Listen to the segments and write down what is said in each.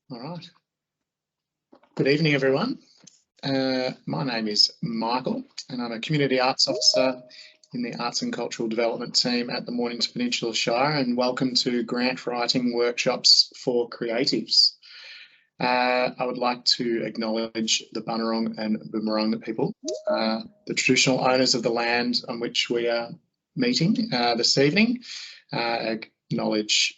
All right. Good evening, everyone. My name is Michael and I'm a Community Arts Officer in the Arts and Cultural Development team at the Mornington Peninsula Shire, and welcome to Grant Writing Workshops for Creatives. I would like to acknowledge the Bunurong and Boonwurrung people, the traditional owners of the land on which we are meeting this evening, acknowledge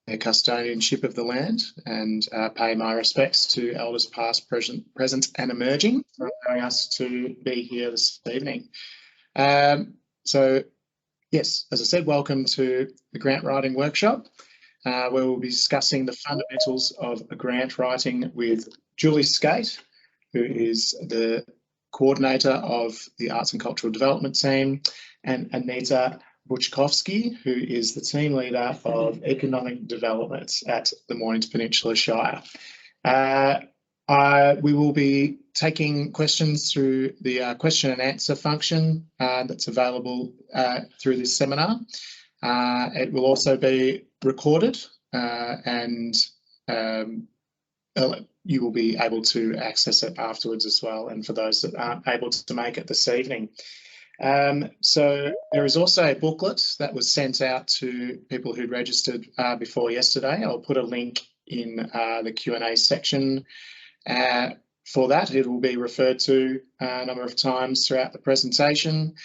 their custodianship of the land, and pay my respects to elders past, present and emerging for allowing us to be here this evening. So yes, as I said, welcome to the Grant Writing Workshop, where we'll be discussing the fundamentals of grant writing with Julie Skate, who is the coordinator of the Arts and Cultural Development team, and Anita Buchkowski, who is the team leader of economic development at the Mornington Peninsula Shire. We will be taking questions through the question and answer function that's available through this seminar. It will also be recorded and you will be able to access it afterwards as well, and for those that aren't able to make it this evening. So there is also a booklet that was sent out to people who registered before yesterday. I'll put a link in the Q&A section for that. It will be referred to a number of times throughout the presentation.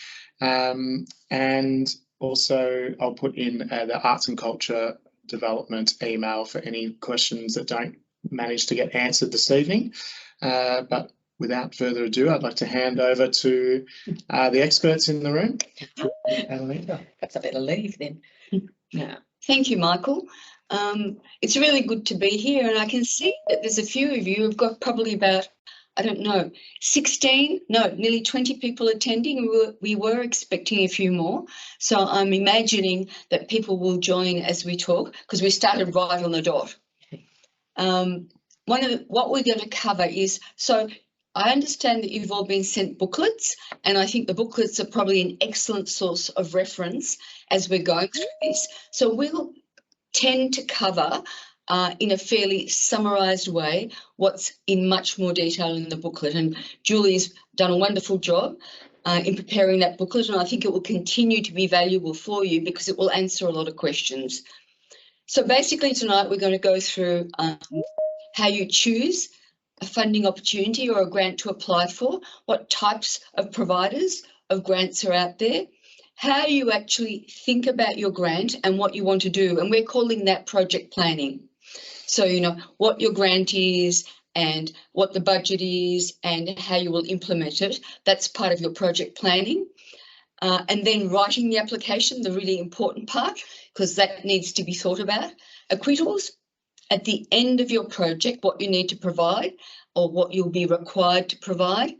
And also I'll put in the Arts and Culture Development email for any questions that don't manage to get answered this evening. But without further ado, I'd like to hand over to the experts in the room. Perhaps I better leave then. Yeah. Thank you, Michael. It's really good to be here, and I can see that there's a few of you. We've got probably about, I don't know, nearly 20 people attending. We were expecting a few more. So I'm imagining that people will join as we talk, because we started right on the dot. What we're going to cover is, so I understand that you've all been sent booklets, and I think the booklets are probably an excellent source of reference as we're going through this. So we'll tend to cover in a fairly summarised way what's in much more detail in the booklet, and Julie's done a wonderful job in preparing that booklet, and I think it will continue to be valuable for you because it will answer a lot of questions. So basically tonight we're going to go through how you choose a funding opportunity or a grant to apply for, what types of providers of grants are out there, how you actually think about your grant and what you want to do, and we're calling that project planning. So, you know, what your grant is and what the budget is and how you will implement it, that's part of your project planning. And then writing the application, the really important part, because that needs to be thought about. Acquittals, at the end of your project, what you need to provide or what you'll be required to provide,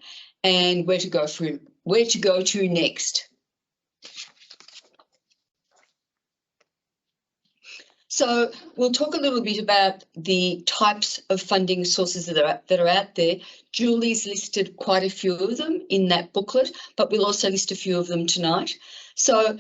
and where to go to next. So we'll talk a little bit about the types of funding sources that are out there. Julie's listed quite a few of them in that booklet, but we'll also list a few of them tonight. So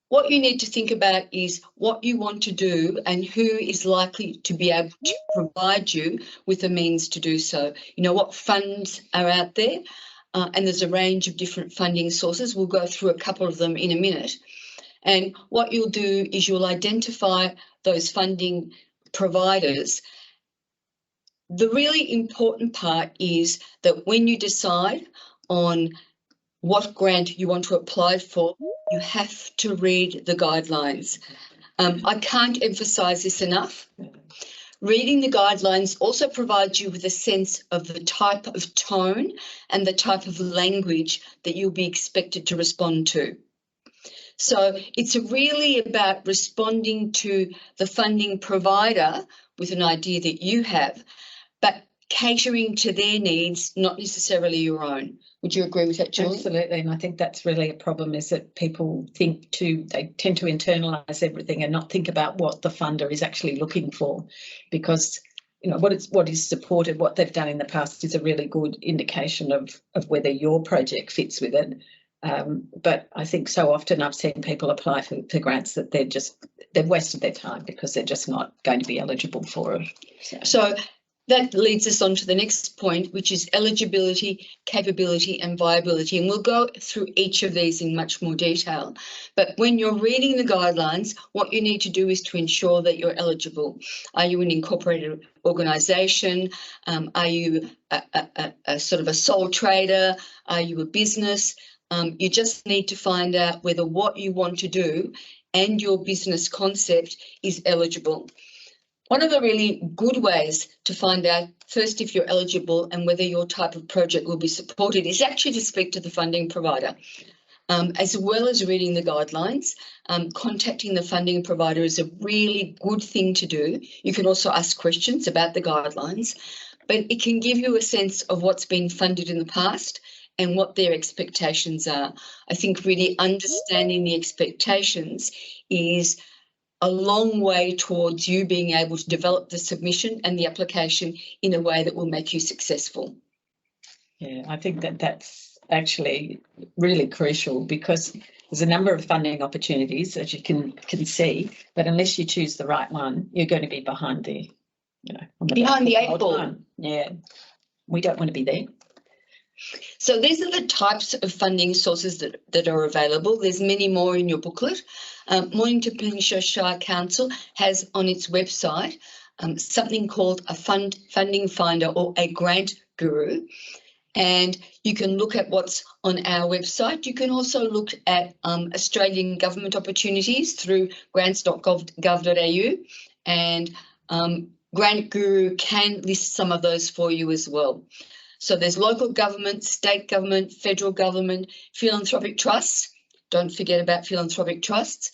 what you need to think about is what you want to do and who is likely to be able to provide you with the means to do so. You know, what funds are out there, and there's a range of different funding sources. We'll go through a couple of them in a minute. And what you'll do is you'll identify those funding providers. The really important part is that when you decide on what grant you want to apply for, you have to read the guidelines. I can't emphasise this enough. Reading the guidelines also provides you with a sense of the type of tone and the type of language that you'll be expected to respond to. So it's really about responding to the funding provider with an idea that you have, but catering to their needs, not necessarily your own. Would you agree with that, Julie? Absolutely, and I think that's really a problem, is that people they tend to internalise everything and not think about what the funder is actually looking for, because you know what is supported, what they've done in the past is a really good indication of whether your project fits with it. But I think so often I've seen people apply for grants that they're they've wasted their time because they're just not going to be eligible for it. So that leads us on to the next point, which is eligibility, capability and viability. And we'll go through each of these in much more detail. But when you're reading the guidelines, what you need to do is to ensure that you're eligible. Are you an incorporated organisation? Are you a sort of a sole trader? Are you a business? You just need to find out whether what you want to do and your business concept is eligible. One of the really good ways to find out first if you're eligible and whether your type of project will be supported is actually to speak to the funding provider. As well as reading the guidelines, contacting the funding provider is a really good thing to do. You can also ask questions about the guidelines, but it can give you a sense of what's been funded in the past and what their expectations are. I think really understanding the expectations is a long way towards you being able to develop the submission and the application in a way that will make you successful. Yeah, I think that that's actually really crucial because there's a number of funding opportunities that you can see, but unless you choose the right one, you're going to be behind the, behind the eight ball. Yeah, we don't want to be there. So these are the types of funding sources that are available. There's many more in your booklet. Mornington Peninsula Shire Council has on its website something called a funding finder or a grant guru. And you can look at what's on our website. You can also look at Australian government opportunities through grants.gov.au, and Grant Guru can list some of those for you as well. So there's local government, state government, federal government, philanthropic trusts. Don't forget about philanthropic trusts,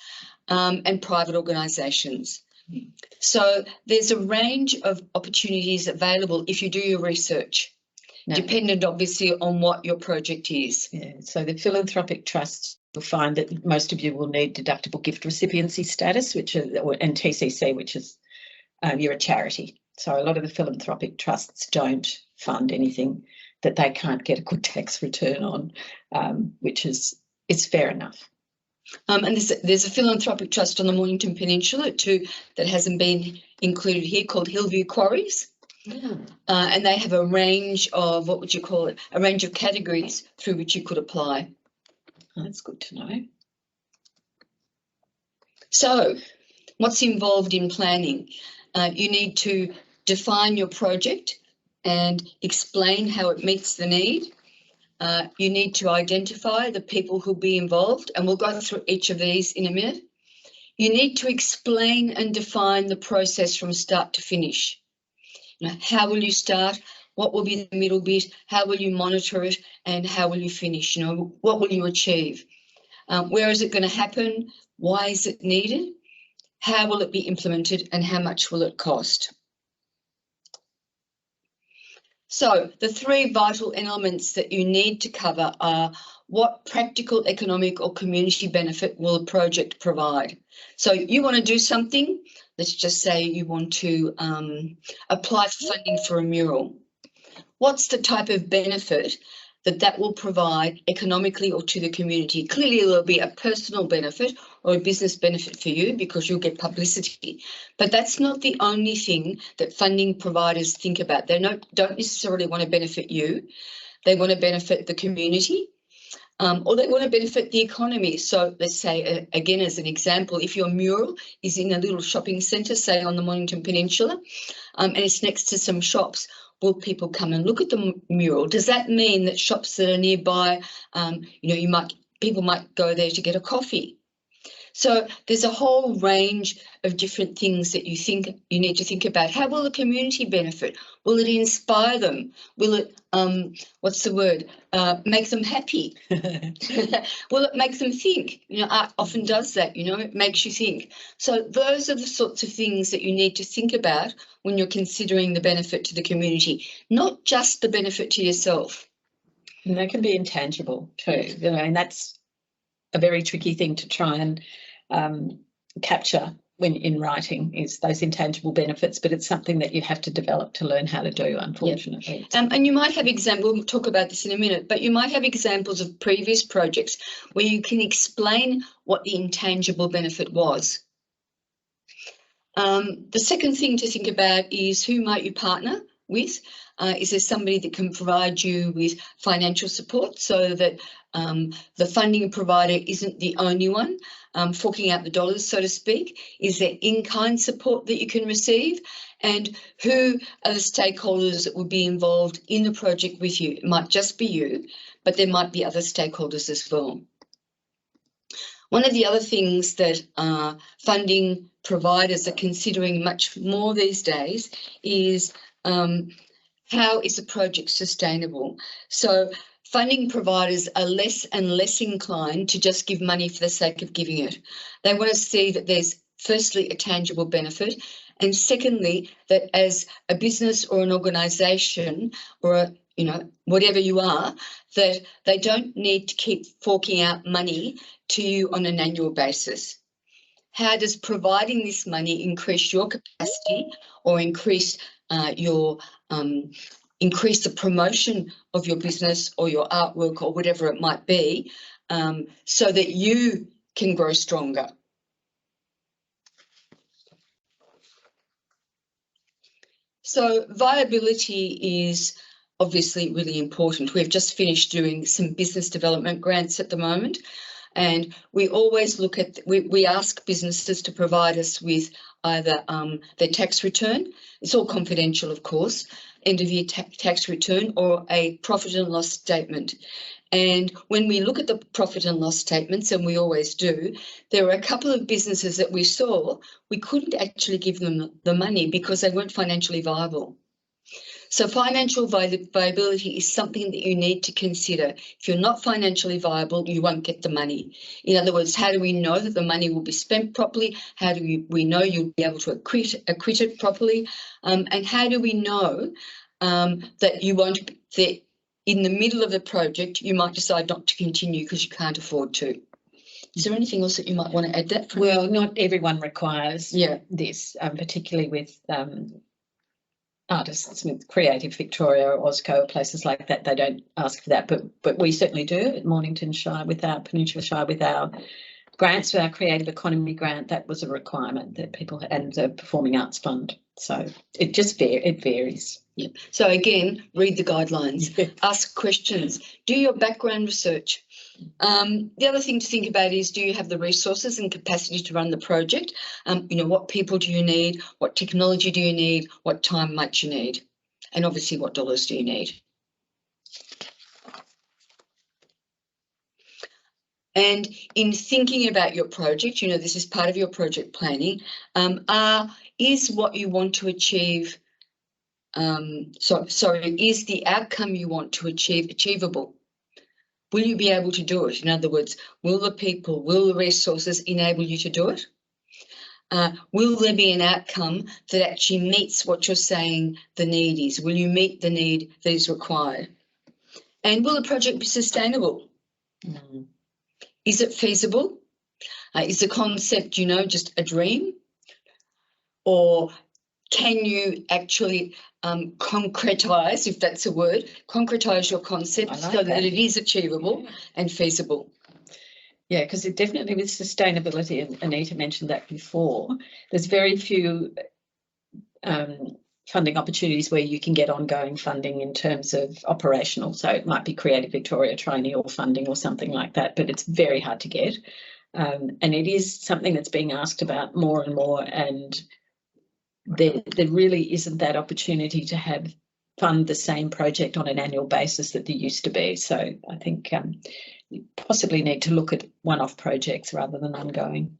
and private organisations. So there's a range of opportunities available if you do your research, dependent obviously on what your project is. Yeah, so the philanthropic trusts, you'll find that most of you will need deductible gift recipiency status, and TCC, which is you're a charity. So a lot of the philanthropic trusts don't fund anything that they can't get a good tax return on, which is fair enough. And there's a philanthropic trust on the Mornington Peninsula too that hasn't been included here called Hillview Quarries. And they have a range of, what would you call it, a range of categories through which you could apply. Oh, that's good to know. So what's involved in planning? You need to define your project and explain how it meets the need. You need to identify the people who'll be involved, and we'll go through each of these in a minute. You need to explain and define the process from start to finish. How will you start? What will be the middle bit? How will you monitor it? And how will you finish? What will you achieve? Where is it going to happen? Why is it needed? How will it be implemented? And how much will it cost? So the three vital elements that you need to cover are what practical, economic or community benefit will a project provide? So you want to do something, let's just say you want to apply for funding for a mural. What's the type of benefit that will provide economically or to the community? Clearly there'll be a personal benefit or a business benefit for you because you'll get publicity. But that's not the only thing that funding providers think about. They don't necessarily want to benefit you. They want to benefit the community, or they want to benefit the economy. So let's say, again, as an example, if your mural is in a little shopping centre, say on the Mornington Peninsula, and it's next to some shops, will people come and look at the mural? Does that mean that shops that are nearby, people might go there to get a coffee? So there's a whole range of different things that you need to think about. How will the community benefit? Will it inspire them? Will it, make them happy? Will it make them think? Art often does that, it makes you think. So those are the sorts of things that you need to think about when you're considering the benefit to the community, not just the benefit to yourself. And that can be intangible too, and that's a very tricky thing to try and capture when in writing, is those intangible benefits, but it's something that you have to develop to learn how to do, unfortunately. Yep. And you might have examples, we'll talk about this in a minute, but you might have examples of previous projects where you can explain what the intangible benefit was. The second thing to think about is who might you partner with? Is there somebody that can provide you with financial support so that the funding provider isn't the only one forking out the dollars, so to speak? Is there in-kind support that you can receive? And who are the stakeholders that will be involved in the project with you? It might just be you, but there might be other stakeholders as well. One of the other things that funding providers are considering much more these days is how is the project sustainable? So funding providers are less and less inclined to just give money for the sake of giving it. They want to see that there's firstly a tangible benefit, and secondly, that as a business or an organisation or whatever you are, that they don't need to keep forking out money to you on an annual basis. How does providing this money increase your capacity or increase increase the promotion of your business or your artwork or whatever it might be, so that you can grow stronger? So viability is obviously really important. We've just finished doing some business development grants at the moment, and we always look at, we ask businesses to provide us with either their tax return, it's all confidential of course, end of year tax return, or a profit and loss statement. And when we look at the profit and loss statements, and we always do, there were a couple of businesses that we saw we couldn't actually give them the money because they weren't financially viable. So financial viability is something that you need to consider. If you're not financially viable, you won't get the money. In other words, how do we know that the money will be spent properly? How do we know you'll be able to acquit it properly? And how do we know that you won't, that in the middle of the project, you might decide not to continue because you can't afford to? Is there anything else that you might want to add to that? Well, not everyone requires this, particularly with artists with Creative Victoria or Osco, places like that. They don't ask for that, but we certainly do at Mornington Shire with our Peninsula Shire with our grants, with our Creative Economy grant. That was a requirement that people, and the Performing Arts Fund. So it just varies. Yeah. So again, read the guidelines, ask questions, do your background research. The other thing to think about is, do you have the resources and capacity to run the project? What people do you need? What technology do you need? What time might you need? And obviously, what dollars do you need? And in thinking about your project, this is part of your project planning, is what you want to achieve, is the outcome you want to achieve achievable? Will you be able to do it? In other words, will the people, will the resources enable you to do it? Will there be an outcome that actually meets what you're saying the need is? Will you meet the need that is required? And will the project be sustainable? Mm. Is it feasible? Is the concept, just a dream? Or can you actually concretise, if that's a word, concretise your concept so that it is achievable and feasible? Yeah, because it definitely, with sustainability, and Anita mentioned that before, there's very few funding opportunities where you can get ongoing funding in terms of operational. So it might be Creative Victoria triennial funding or something like that, but it's very hard to get. And it is something that's being asked about more and more, and there really isn't that opportunity to fund the same project on an annual basis that there used to be. So I think you possibly need to look at one-off projects rather than ongoing.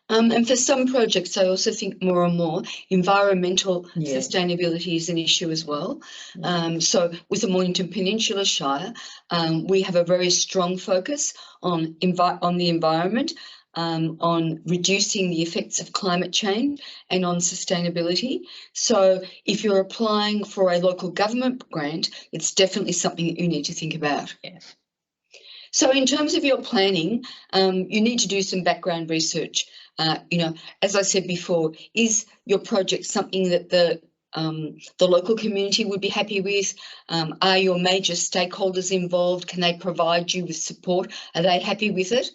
And for some projects, I also think more and more environmental sustainability is an issue as well. So with the Mornington Peninsula Shire, we have a very strong focus on the environment, on reducing the effects of climate change and on sustainability. So if you're applying for a local government grant, it's definitely something that you need to think about. Yeah. So in terms of your planning, you need to do some background research. As I said before, is your project something that the local community would be happy with? Are your major stakeholders involved? Can they provide you with support? Are they happy with it?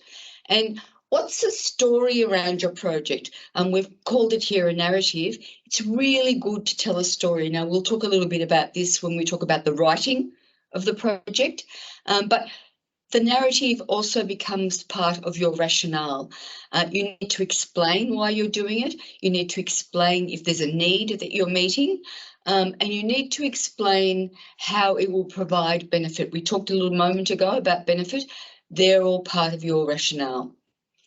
And what's the story around your project? We've called it here a narrative. It's really good to tell a story. Now, we'll talk a little bit about this when we talk about the writing of the project, but the narrative also becomes part of your rationale. You need to explain why you're doing it. You need to explain if there's a need that you're meeting, and you need to explain how it will provide benefit. We talked a little moment ago about benefit. They're all part of your rationale.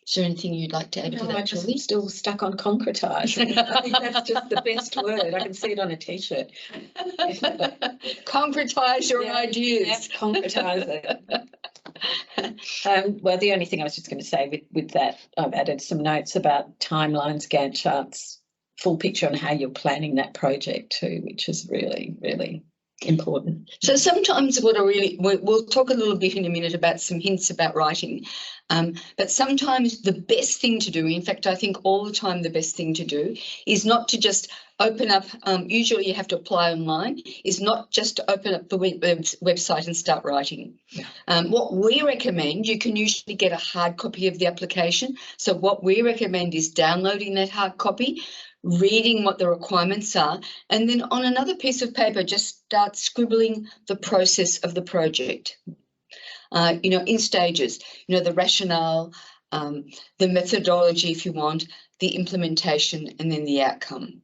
Is there anything you'd like to add to that, I'm Julie? still stuck on concretise. I think that's just the best word. I can see it on a T-shirt. Concretise your Yeah, ideas. Concretise it. Well, the only thing I was just going to say with that, I've added some notes about timelines, Gantt charts, full picture on how you're planning that project too, which is really, really important. So sometimes we'll talk a little bit in a minute about some hints about writing, but sometimes the best thing to do, in fact, I think all the time the best thing to do is not to just open up, usually you have to apply online, is not just to open up the website and start writing. Yeah. What we recommend, you can usually get a hard copy of the application. So what we recommend is downloading that hard copy, reading what the requirements are, and then on another piece of paper, just start scribbling the process of the project. In stages, the rationale, the methodology, if you want, the implementation, and then the outcome.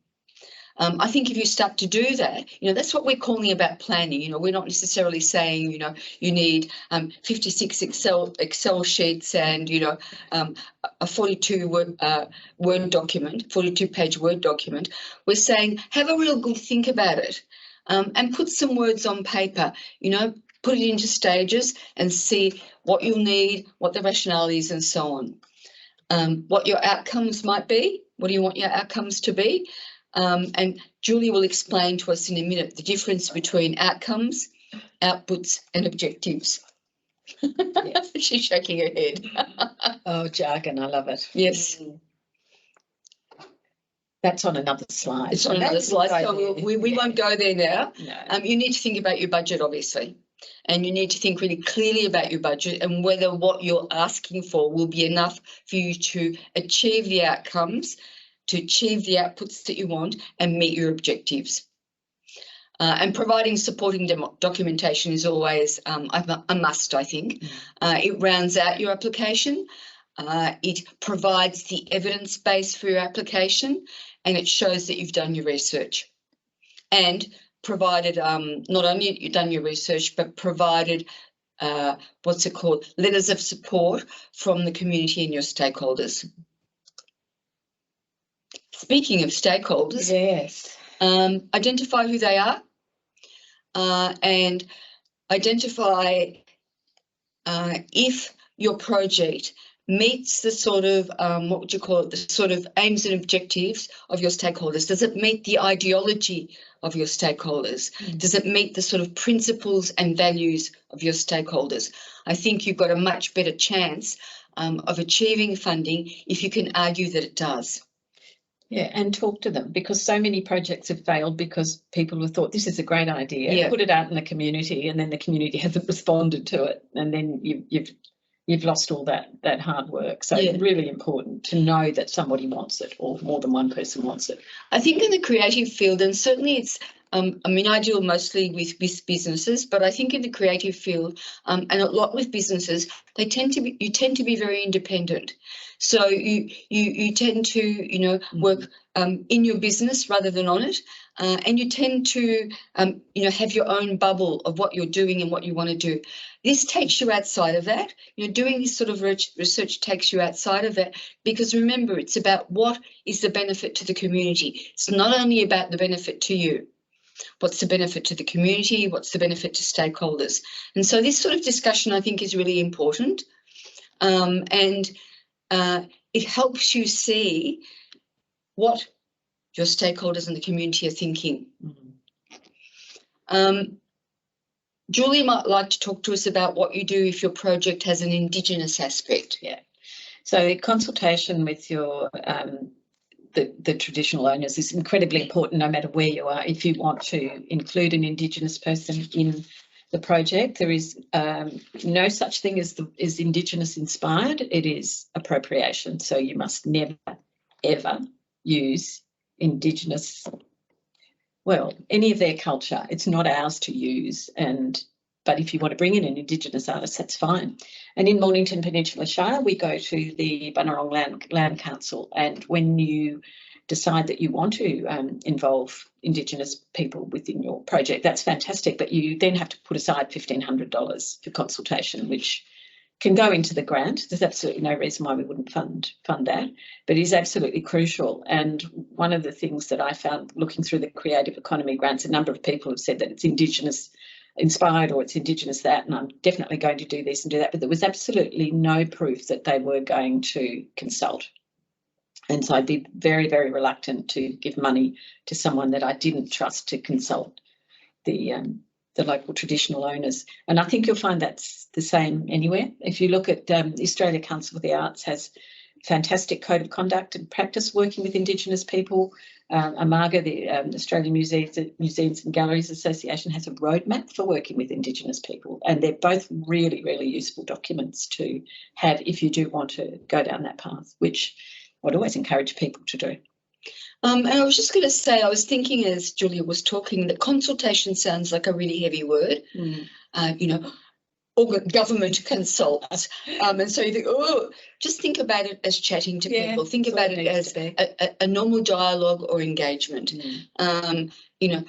I think if you start to do that, that's what we're calling about planning. We're not necessarily saying, you need 56 Excel sheets and, a 42-page Word document. We're saying have a real good think about it, and put some words on paper, put it into stages and see what you'll need, what the rationale is, and so on. What your outcomes might be, what do you want your outcomes to be? And Julie will explain to us in a minute the difference between outcomes, outputs, and objectives. Yes. She's shaking her head. Oh, jargon, I love it. Yes. That's on another slide. It's on another slide, so we won't go there now. No. You need to think about your budget, obviously, and you need to think really clearly about your budget and whether what you're asking for will be enough for you to achieve the outcomes, to achieve the outputs that you want and meet your objectives. And providing supporting documentation is always a must, I think. It rounds out your application. It provides the evidence base for your application, and it shows that you've done your research. And provided, not only you've done your research, but provided, letters of support from the community and your stakeholders. Speaking of stakeholders, yes, identify who they are, and identify if your project meets the sort of, the sort of aims and objectives of your stakeholders. Does it meet the ideology of your stakeholders? Does it meet the sort of principles and values of your stakeholders? I think you've got a much better chance of achieving funding if you can argue that it does. Yeah, and talk to them, because so many projects have failed because people have thought this is a great idea, put it out in the community, and then the community hasn't responded to it, and then you've lost all that hard work. So it's really important to know that somebody wants it, or more than one person wants it. I think in the creative field, and certainly it's, I deal mostly with businesses, but I think in the creative field, and a lot with businesses, you tend to be very independent. So you tend to, work in your business rather than on it, and you tend to, have your own bubble of what you're doing and what you want to do. This takes you outside of that. Doing this sort of research takes you outside of that, because remember, it's about what is the benefit to the community. It's not only about the benefit to you. What's the benefit to the community? What's the benefit to stakeholders? And so this sort of discussion, I think, is really important. And it helps you see what your stakeholders and the community are thinking. Julie might like to talk to us about what you do if your project has an Indigenous aspect. Yeah. So consultation with your the traditional owners is incredibly important, no matter where you are. If you want to include an Indigenous person in the project. There is no such thing as Indigenous inspired. It is appropriation. So you must never, ever use Indigenous, well, any of their culture. It's not ours to use. But if you want to bring in an Indigenous artist, that's fine. And in Mornington Peninsula Shire, we go to the Bunurong Land Council, and when you decide that you want to involve Indigenous people within your project, that's fantastic, but you then have to put aside $1,500 for consultation, which can go into the grant. There's absolutely no reason why we wouldn't fund that, but it is absolutely crucial. And one of the things that I found looking through the creative economy grants, a number of people have said that it's Indigenous inspired or it's Indigenous that, and I'm definitely going to do this and do that, but there was absolutely no proof that they were going to consult. And so I'd be very, very reluctant to give money to someone that I didn't trust to consult the local traditional owners. And I think you'll find that's the same anywhere. If you look at the Australia Council for the Arts has fantastic code of conduct and practice working with Indigenous people. AMAGA, the Australian Museums and Galleries Association, has a roadmap for working with Indigenous people, and they're both really, really useful documents to have if you do want to go down that path, which I'd always encourage people to do. And I was just going to say, I was thinking as Julia was talking that consultation sounds like a really heavy word. You know, government consults. And so you think, oh, just think about it as chatting to people. Think about it as a normal dialogue or engagement. You know,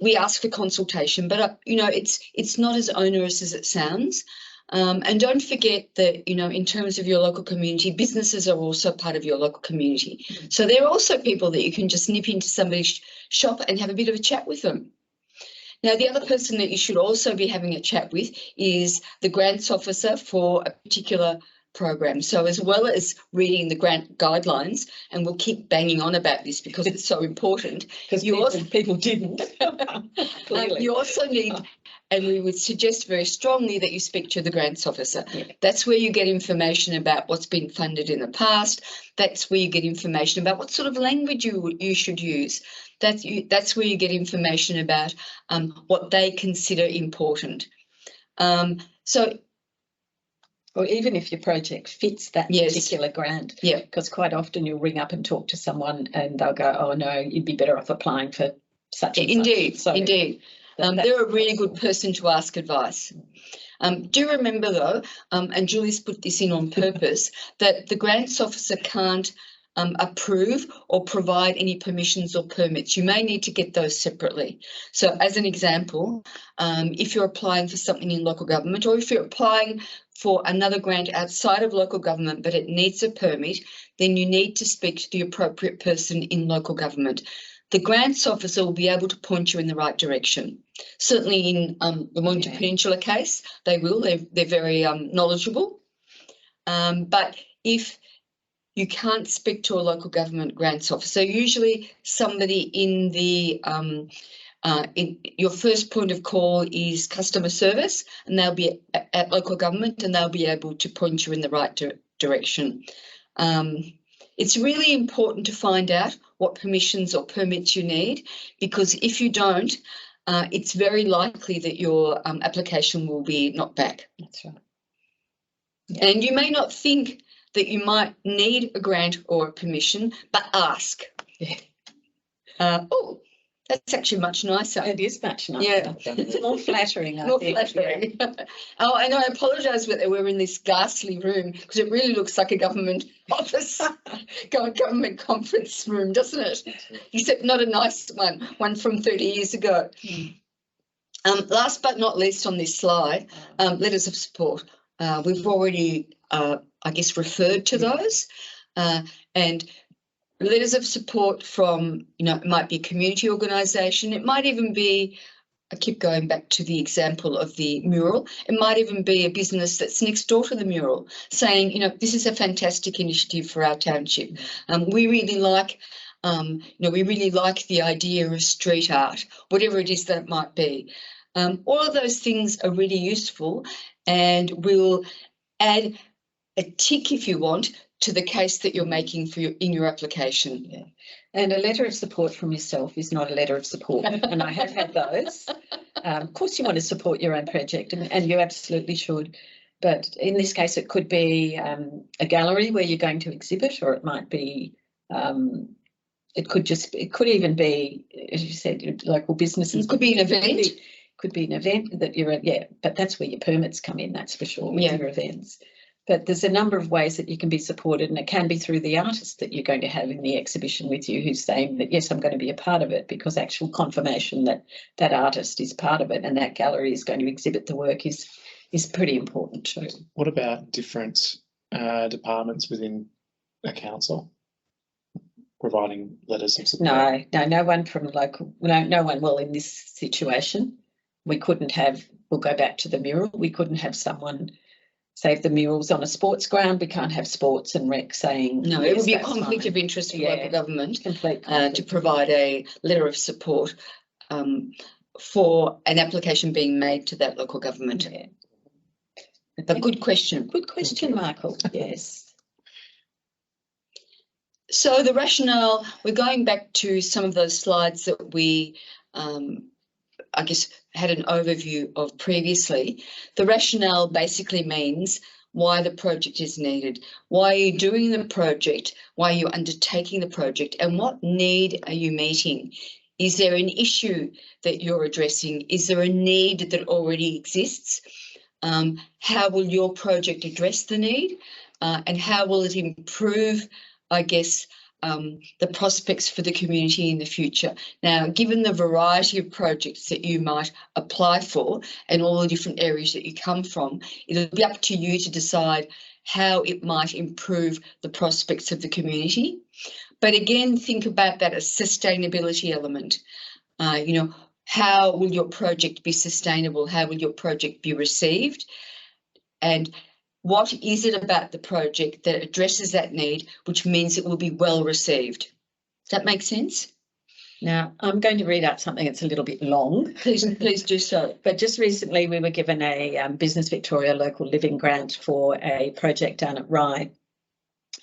we ask for consultation, but, you know, it's not as onerous as it sounds. And don't forget that, you know, in terms of your local community, businesses are also part of your local community. So they're also people that you can just nip into somebody's shop and have a bit of a chat with them. Now, the other person that you should also be having a chat with is the grants officer for a particular program. So as well as reading the grant guidelines, and we'll keep banging on about this because it's so important. Because people didn't. You also need, and we would suggest very strongly that you speak to the grants officer. That's where you get information about what's been funded in the past. That's where you get information about what sort of language you should use. That's where you get information about what they consider important. Or even if your project fits that particular grant, because quite often you'll ring up and talk to someone and they'll go, oh no, you'd be better off applying for such and such. Indeed. They're a really good person to ask advice. Do remember though, and Julie's put this in on purpose, that the grants officer can't approve or provide any permissions or permits. You may need to get those separately. So as an example, if you're applying for something in local government, or if you're applying for another grant outside of local government but it needs a permit, then you need to speak to the appropriate person in local government. The grants officer will be able to point you in the right direction. Certainly in the Mornington Peninsula case, they will. They're very knowledgeable. But if you can't speak to a local government grants officer, usually somebody in the your first point of call is customer service, and they'll be at local government and they'll be able to point you in the right direction. It's really important to find out what permissions or permits you need, because if you don't, it's very likely that your application will be knocked back. That's right. And you may not think that you might need a grant or a permission, but ask. Oh, that's actually much nicer. It is much nicer. Yeah. It's more flattering, I think. Flattering. Oh, and I apologise that we're in this ghastly room because it really looks like a government office, government conference room, doesn't it? Except not a nice one from 30 years ago. Last but not least on this slide, letters of support. We've already, I guess, referred to those, and letters of support from, you know, it might be a community organisation, it might even be, I keep going back to the example of the mural, it might even be a business that's next door to the mural saying, you know, this is a fantastic initiative for our township. We really like, you know, we really like the idea of street art, whatever it is that it might be. All of those things are really useful and will add a tick, if you want, to the case that you're making for in your application. Yeah. And a letter of support from yourself is not a letter of support, and I have had those. Of course, you want to support your own project, and you absolutely should. But in this case, it could be a gallery where you're going to exhibit, or it might be, it could even be, as you said, local businesses. It could be an event. Could be an event that you're at, yeah, but that's where your permits come in, that's for sure, with Yeah. your events. But there's a number of ways that you can be supported, and it can be through the artist that you're going to have in the exhibition with you who's saying that, yes, I'm going to be a part of it, because actual confirmation that that artist is part of it and that gallery is going to exhibit the work is pretty important too. What about different departments within a council providing letters of support? No one from local, no one will in this situation. We couldn't have, we'll go back to the mural, we couldn't have someone say if the mural's on a sports ground, we can't have sports and rec saying. No, yes, it would be a that's conflict fine. of interest for Yeah. local government Complete to conflict. provide a letter of support for an application being made to that local government. Yeah. A good question. Good question, Michael. Yes. So the rationale, we're going back to some of those slides that we, I guess, had an overview of previously. The rationale basically means why the project is needed. Why are you doing the project? Why are you undertaking the project? And what need are you meeting? Is there an issue that you're addressing? Is there a need that already exists? How will your project address the need? And how will it improve, I guess, the prospects for the community in the future? Now, given the variety of projects that you might apply for and all the different areas that you come from, it'll be up to you to decide how it might improve the prospects of the community. But again, think about that as sustainability element. How will your project be sustainable? How will your project be received? And what is it about the project that addresses that need, which means it will be well received? Does that make sense? Now, I'm going to read out something that's a little bit long. Please do so. But just recently we were given a Business Victoria local living grant for a project down at Rye.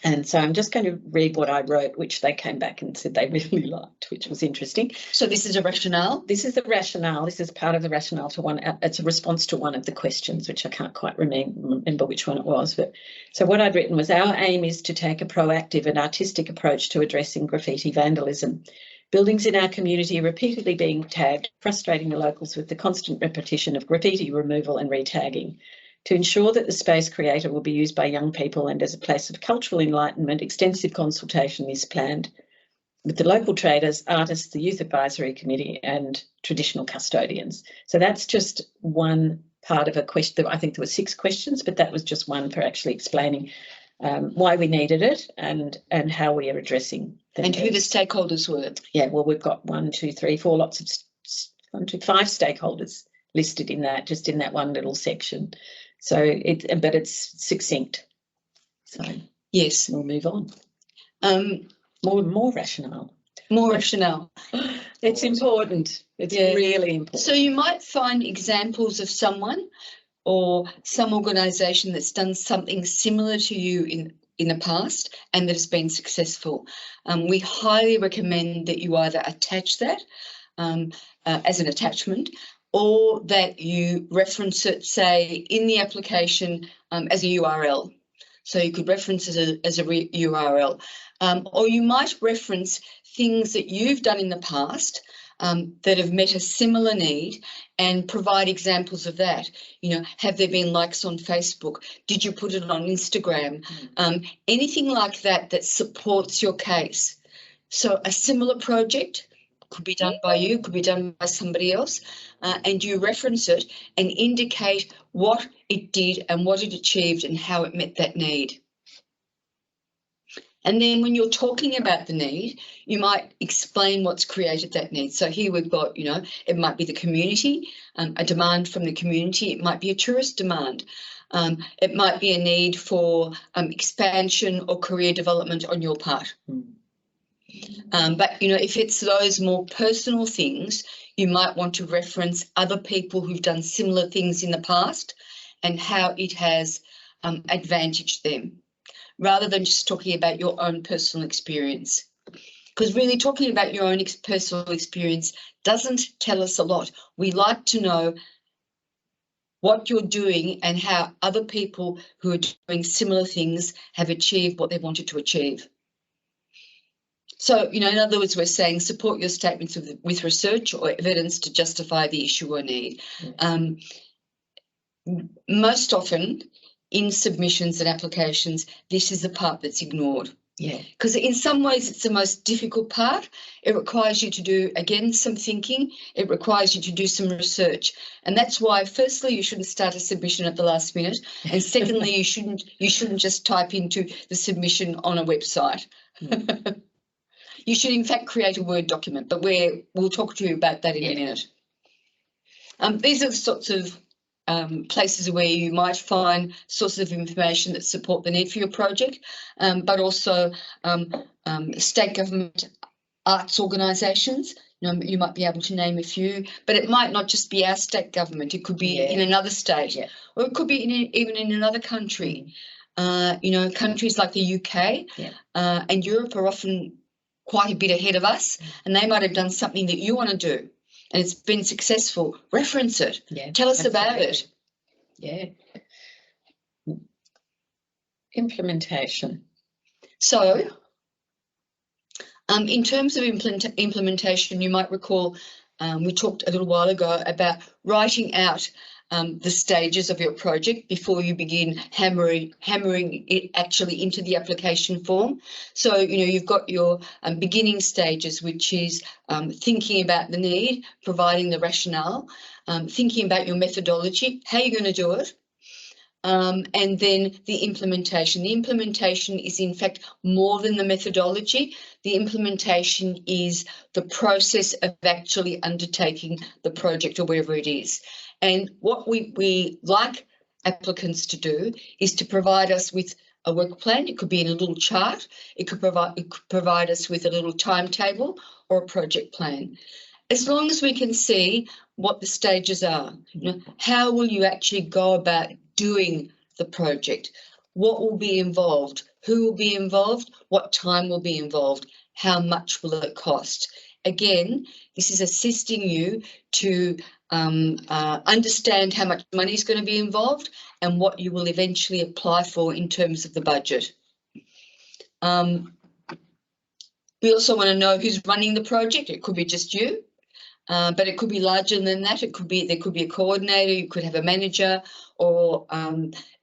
And so I'm just going to read what I wrote, which they came back and said they really liked, which was interesting. So this is a rationale? This is the rationale. This is part of the rationale to one. It's a response to one of the questions, which I can't quite remember which one it was. But so what I'd written was, our aim is to take a proactive and artistic approach to addressing graffiti vandalism. Buildings in our community are repeatedly being tagged, frustrating the locals with the constant repetition of graffiti removal and retagging. To ensure that the space created will be used by young people and as a place of cultural enlightenment, extensive consultation is planned with the local traders, artists, the Youth Advisory Committee and traditional custodians. So that's just one part of a question. I think there were 6 questions, but that was just one for actually explaining why we needed it and how we are addressing them. And who the stakeholders were? Yeah, well, we've got 5 stakeholders listed in that, just in that one little section. So but it's succinct. So yes, we'll move on. More rationale. More rationale. It's important. It's really important. So you might find examples of someone or some organisation that's done something similar to you in the past and that has been successful. We highly recommend that you either attach that as an attachment, or that you reference it, say, in the application as a URL. So you could reference it as a URL. Or you might reference things that you've done in the past that have met a similar need and provide examples of that. Have there been likes on Facebook? Did you put it on Instagram? Anything like that that supports your case. So a similar project could be done by you, could be done by somebody else, and you reference it and indicate what it did and what it achieved and how it met that need. And then when you're talking about the need, you might explain what's created that need. So here we've got, it might be the community, a demand from the community. It might be a tourist demand. It might be a need for expansion or career development on your part. But, if it's those more personal things, you might want to reference other people who've done similar things in the past and how it has advantaged them, rather than just talking about your own personal experience. because really talking about your own personal experience doesn't tell us a lot. We like to know what you're doing and how other people who are doing similar things have achieved what they wanted to achieve. So, in other words, we're saying support your statements with research or evidence to justify the issue or need. Most often in submissions and applications, this is the part that's ignored. Yeah. Because in some ways it's the most difficult part. It requires you to do, again, some thinking. It requires you to do some research. And that's why, firstly, you shouldn't start a submission at the last minute. And secondly, you shouldn't just type into the submission on a website. You should, in fact, create a Word document, but we'll talk to you about that in a minute. These are the sorts of places where you might find sources of information that support the need for your project, but also state government arts organisations. You might be able to name a few, but it might not just be our state government. It could be in another state, or it could be even in another country. Countries like the UK and Europe are often quite a bit ahead of us, and they might have done something that you want to do and it's been successful. Reference it. Tell us about it. Yeah. Implementation. So, in terms of implementation, you might recall we talked a little while ago about writing out the stages of your project before you begin hammering it actually into the application form. So, you've got your beginning stages, which is thinking about the need, providing the rationale, thinking about your methodology, how you're going to do it, and then the implementation. The implementation is, in fact, more than the methodology. The implementation is the process of actually undertaking the project or whatever it is. And what we like applicants to do is to provide us with a work plan. It could be in a little chart. It could provide us with a little timetable or a project plan. As long as we can see what the stages are, how will you actually go about doing the project? What will be involved? Who will be involved? What time will be involved? How much will it cost? Again, this is assisting you to understand how much money is going to be involved and what you will eventually apply for in terms of the budget. We also want to know who's running the project. It could be just you, but it could be larger than that. There could be a coordinator, you could have a manager, or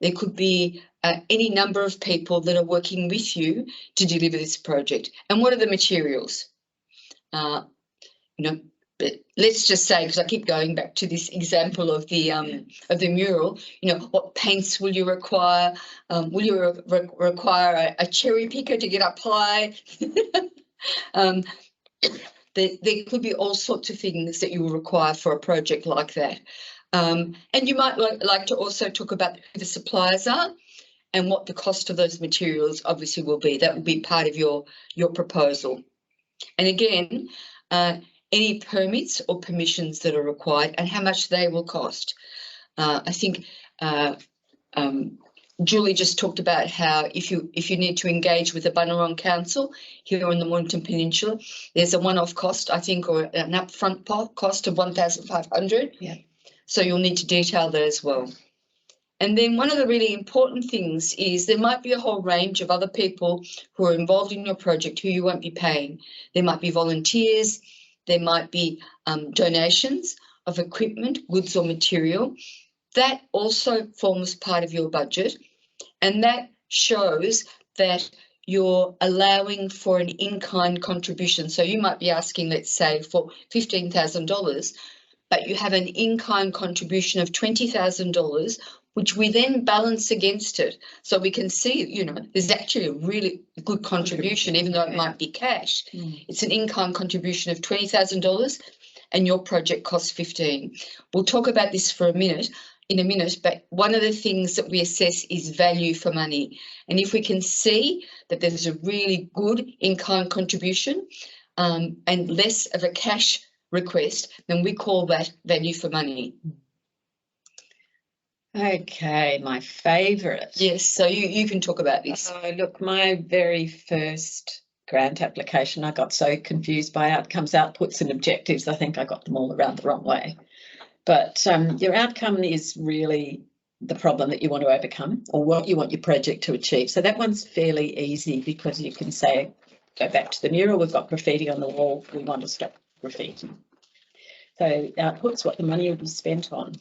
there could be any number of people that are working with you to deliver this project. And what are the materials? But let's just say, because I keep going back to this example of the mural, what paints will you require? Will you require a cherry picker to get up high? There could be all sorts of things that you will require for a project like that. And you might like to also talk about who the suppliers are and what the cost of those materials obviously will be. That will be part of your proposal. And again, any permits or permissions that are required and how much they will cost. I think Julie just talked about how if you need to engage with the Bunurong Council here on the Mornington Peninsula, there's a one-off cost, I think, or an upfront cost of $1,500. Yeah. So you'll need to detail that as well. And then one of the really important things is there might be a whole range of other people who are involved in your project who you won't be paying. There might be volunteers, there might be donations of equipment, goods or material. That also forms part of your budget, and that shows that you're allowing for an in-kind contribution. So you might be asking, let's say, for $15,000, but you have an in-kind contribution of $20,000, which we then balance against it. So we can see, there's actually a really good contribution, even though it might be cash. It's an in-kind contribution of $20,000 and your project costs $15,000. We'll talk about this in a minute, but one of the things that we assess is value for money. And if we can see that there's a really good in-kind contribution and less of a cash request, then we call that value for money. Okay, my favourite. Yes, so you can talk about this. Look, my very first grant application. I got so confused by outcomes, outputs and objectives. I think I got them all around the wrong way. But your outcome is really the problem that you want to overcome, or what you want your project to achieve. So that one's fairly easy, because you can say, go back to the mural, we've got graffiti on the wall, we want to stop graffiti. So outputs, what the money will be spent on.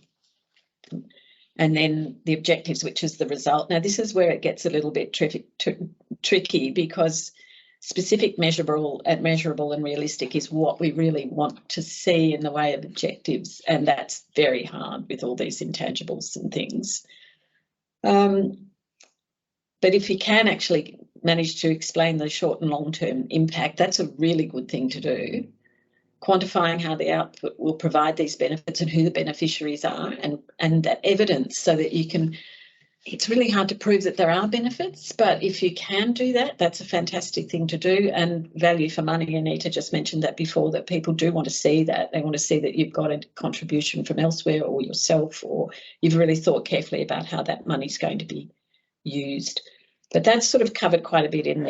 And then the objectives, which is the result. Now, this is where it gets a little bit tricky, because specific, measurable and realistic is what we really want to see in the way of objectives, and that's very hard with all these intangibles and things. But if you can actually manage to explain the short and long-term impact, that's a really good thing to do. Quantifying how the output will provide these benefits and who the beneficiaries are, and that evidence, so that you can, it's really hard to prove that there are benefits, but if you can do that, that's a fantastic thing to do. And value for money, Anita just mentioned that before, that people do want to see that. They want to see that you've got a contribution from elsewhere, or yourself, or you've really thought carefully about how that money's going to be used. But that's sort of covered quite a bit in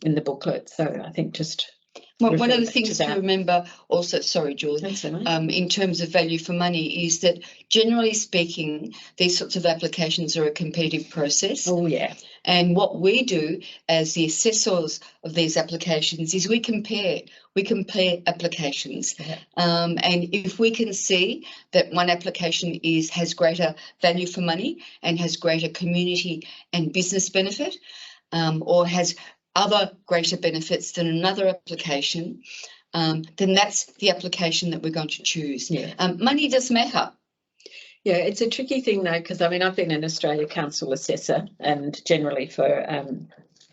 the booklet. So I think just well, one of the things to remember also, sorry, Julie, in terms of value for money, is that generally speaking, these sorts of applications are a competitive process. Oh, yeah. And what we do as the assessors of these applications is we compare applications. Yeah. And if we can see that one application has greater value for money and has greater community and business benefit, or has other greater benefits than another application, then that's the application that we're going to choose. Yeah. Money does matter. Yeah, it's a tricky thing though, because I mean, I've been an Australia Council assessor, and generally for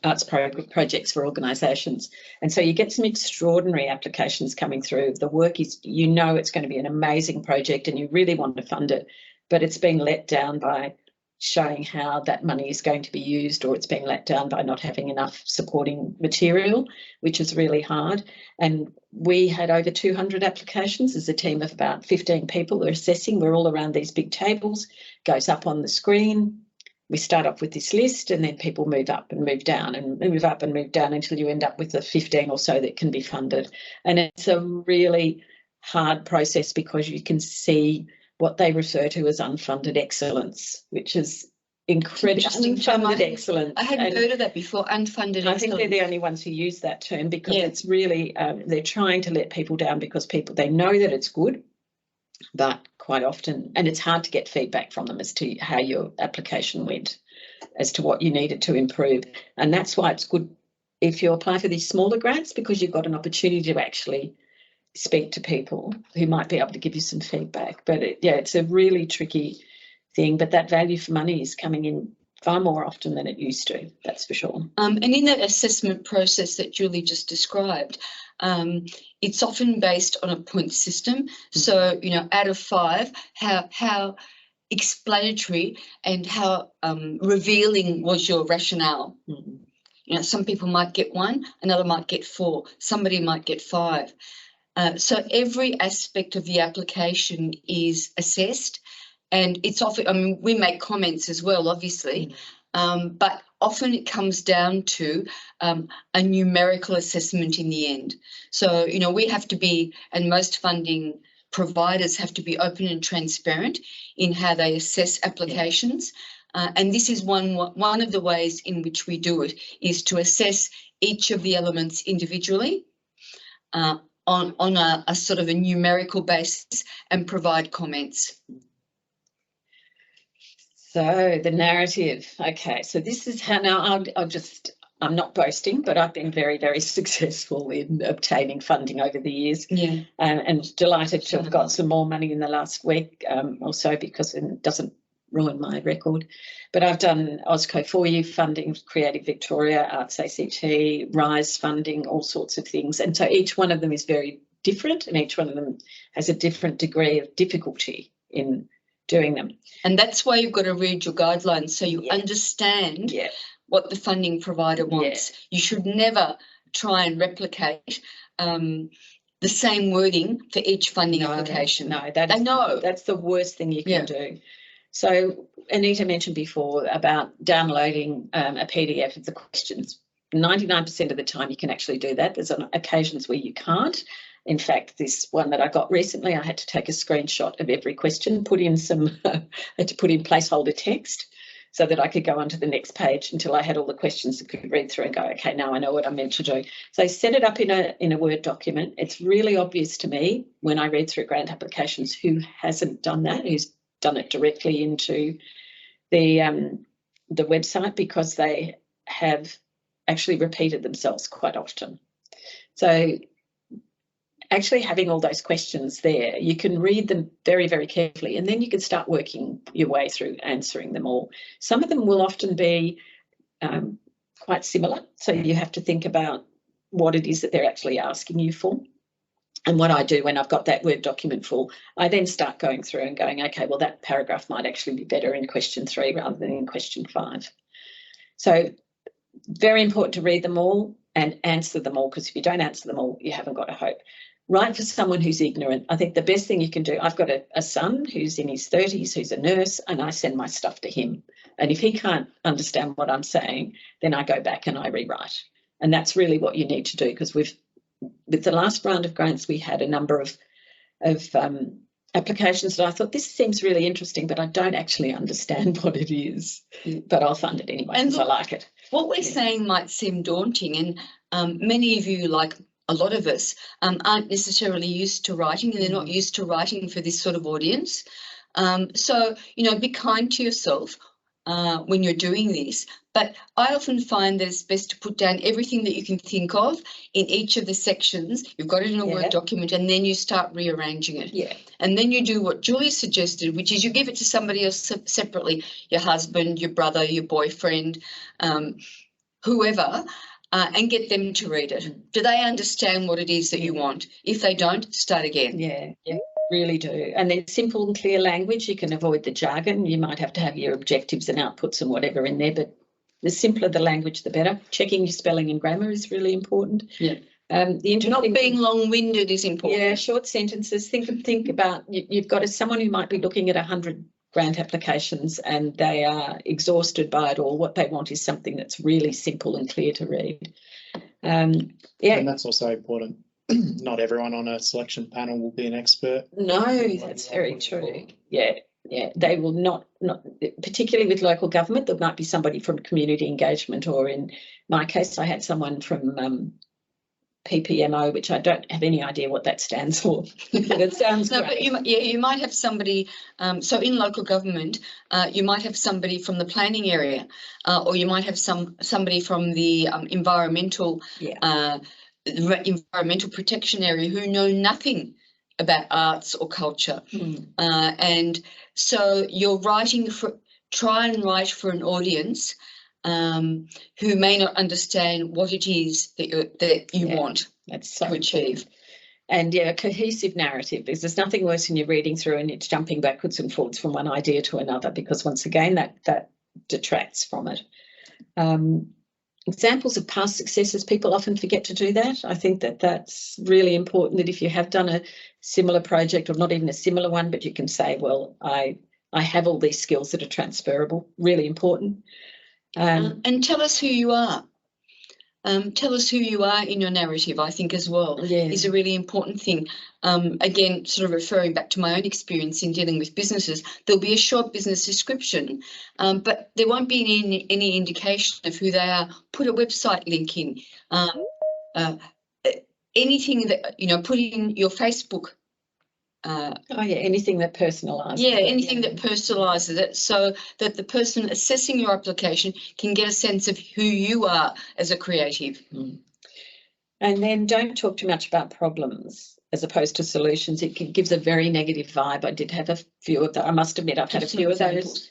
arts projects for organisations, and so you get some extraordinary applications coming through. The work is, you know, it's going to be an amazing project and you really want to fund it, but it's been let down by showing how that money is going to be used, or it's being let down by not having enough supporting material, which is really hard. And we had over 200 applications as a team of about 15 people. We're assessing, we're all around these big tables, goes up on the screen. We start off with this list, and then people move up and move down and move up and move down until you end up with the 15 or so that can be funded. And it's a really hard process, because you can see what they refer to as unfunded excellence, which is incredible. Unfunded excellence. I hadn't heard of that before, unfunded excellence. I think they're the only ones who use that term, because it's really, they're trying to let people down, because they know that it's good, but quite often, and it's hard to get feedback from them as to how your application went, as to what you needed to improve. And that's why it's good if you apply for these smaller grants, because you've got an opportunity to actually speak to people who might be able to give you some feedback. But it's a really tricky thing, but that value for money is coming in far more often than it used to, that's for sure. And in that assessment process that Julie just described, it's often based on a point system. So, you know, out of 5, how explanatory and how revealing was your rationale? Mm-hmm. You know, some people might get 1, another might get 4, somebody might get 5. So every aspect of the application is assessed, and it's often, I mean, we make comments as well, obviously, but often it comes down to a numerical assessment in the end. So, you know, we have to be, and most funding providers have to be open and transparent in how they assess applications. And this is one of the ways in which we do it, is to assess each of the elements individually, on a sort of a numerical basis, and provide comments. So the narrative, okay, so this is how, now I'm not boasting, but I've been very, very successful in obtaining funding over the years. Yeah. And delighted to have got some more money in the last week or so, because it doesn't ruin my record. But I've done AUSCO 4-year funding, Creative Victoria, Arts ACT, RISE funding, all sorts of things. And so each one of them is very different, and each one of them has a different degree of difficulty in doing them. And that's why you've got to read your guidelines, so you understand what the funding provider wants. You should never try and replicate the same wording for each funding application. No, that's the worst thing you can do. So Anita mentioned before about downloading a PDF of the questions 99% of the time you can actually do that. There's on occasions where you can't. In fact, this one that I got recently, I had to take a screenshot of every question, put in I had to put in placeholder text so that I could go on to the next page until I had all the questions and could read through and go, okay, now I know what I'm meant to do. So set it up in a Word document. It's really obvious to me when I read through grant applications who hasn't done that, who's done it directly into the website, because they have actually repeated themselves quite often. So actually having all those questions there, you can read them very, very carefully, and then you can start working your way through answering them all. Some of them will often be quite similar, so you have to think about what it is that they're actually asking you for. And what I do when I've got that Word document full, I then start going through and going, okay, well, that paragraph might actually be better in question 3 rather than in question 5. So very important to read them all and answer them all, because if you don't answer them all, you haven't got a hope. Write for someone who's ignorant. I think the best thing you can do, I've got a son who's in his 30s, who's a nurse, and I send my stuff to him. And if he can't understand what I'm saying, then I go back and I rewrite. And that's really what you need to do, because with the last round of grants, we had a number of applications that I thought, this seems really interesting, but I don't actually understand what it is, but I'll fund it anyway because I like it. What we're saying might seem daunting, and many of you, like a lot of us, aren't necessarily used to writing, and they're not used to writing for this sort of audience. So, be kind to yourself when you're doing this. But I often find that it's best to put down everything that you can think of in each of the sections. You've got it in a Word document, and then you start rearranging it. Yeah. And then you do what Julie suggested, which is you give it to somebody else separately, your husband, your brother, your boyfriend, whoever, and get them to read it. Do they understand what it is that you want? If they don't, start again. Yeah, really do. And then simple and clear language, you can avoid the jargon. You might have to have your objectives and outputs and whatever in there, but the simpler the language, the better. Checking your spelling and grammar is really important. Yeah. Not being long-winded is important. Yeah, short sentences. Think about, you've got someone who might be looking at 100 grant applications and they are exhausted by it all. What they want is something that's really simple and clear to read. And that's also important. Not everyone on a selection panel will be an expert. No, that's very true. Yeah. They will not, particularly with local government, there might be somebody from community engagement, or in my case, I had someone from PPMO, which I don't have any idea what that stands for. But it sounds great. But you might have somebody, so in local government, you might have somebody from the planning area, or you might have somebody from the environmental protection area who know nothing about arts or culture. And so you're try and write for an audience who may not understand what it is that you want to achieve. And a cohesive narrative, because there's nothing worse than you're reading through and it's jumping backwards and forwards from one idea to another, because once again that detracts from it. Examples of past successes, people often forget to do that. I think that's really important, that if you have done a similar project, or not even a similar one, but you can say, well, I have all these skills that are transferable, really important. And tell us who you are. Tell us who you are in your narrative, I think, as well, is a really important thing. Again, sort of referring back to my own experience in dealing with businesses, there'll be a short business description, but there won't be any indication of who they are. Put a website link in. Anything that, put in your Facebook. Anything that personalises. Anything that personalises it, so that the person assessing your application can get a sense of who you are as a creative. And then don't talk too much about problems as opposed to solutions. It gives a very negative vibe. I did have a few of those. I must admit, I've had a few of those.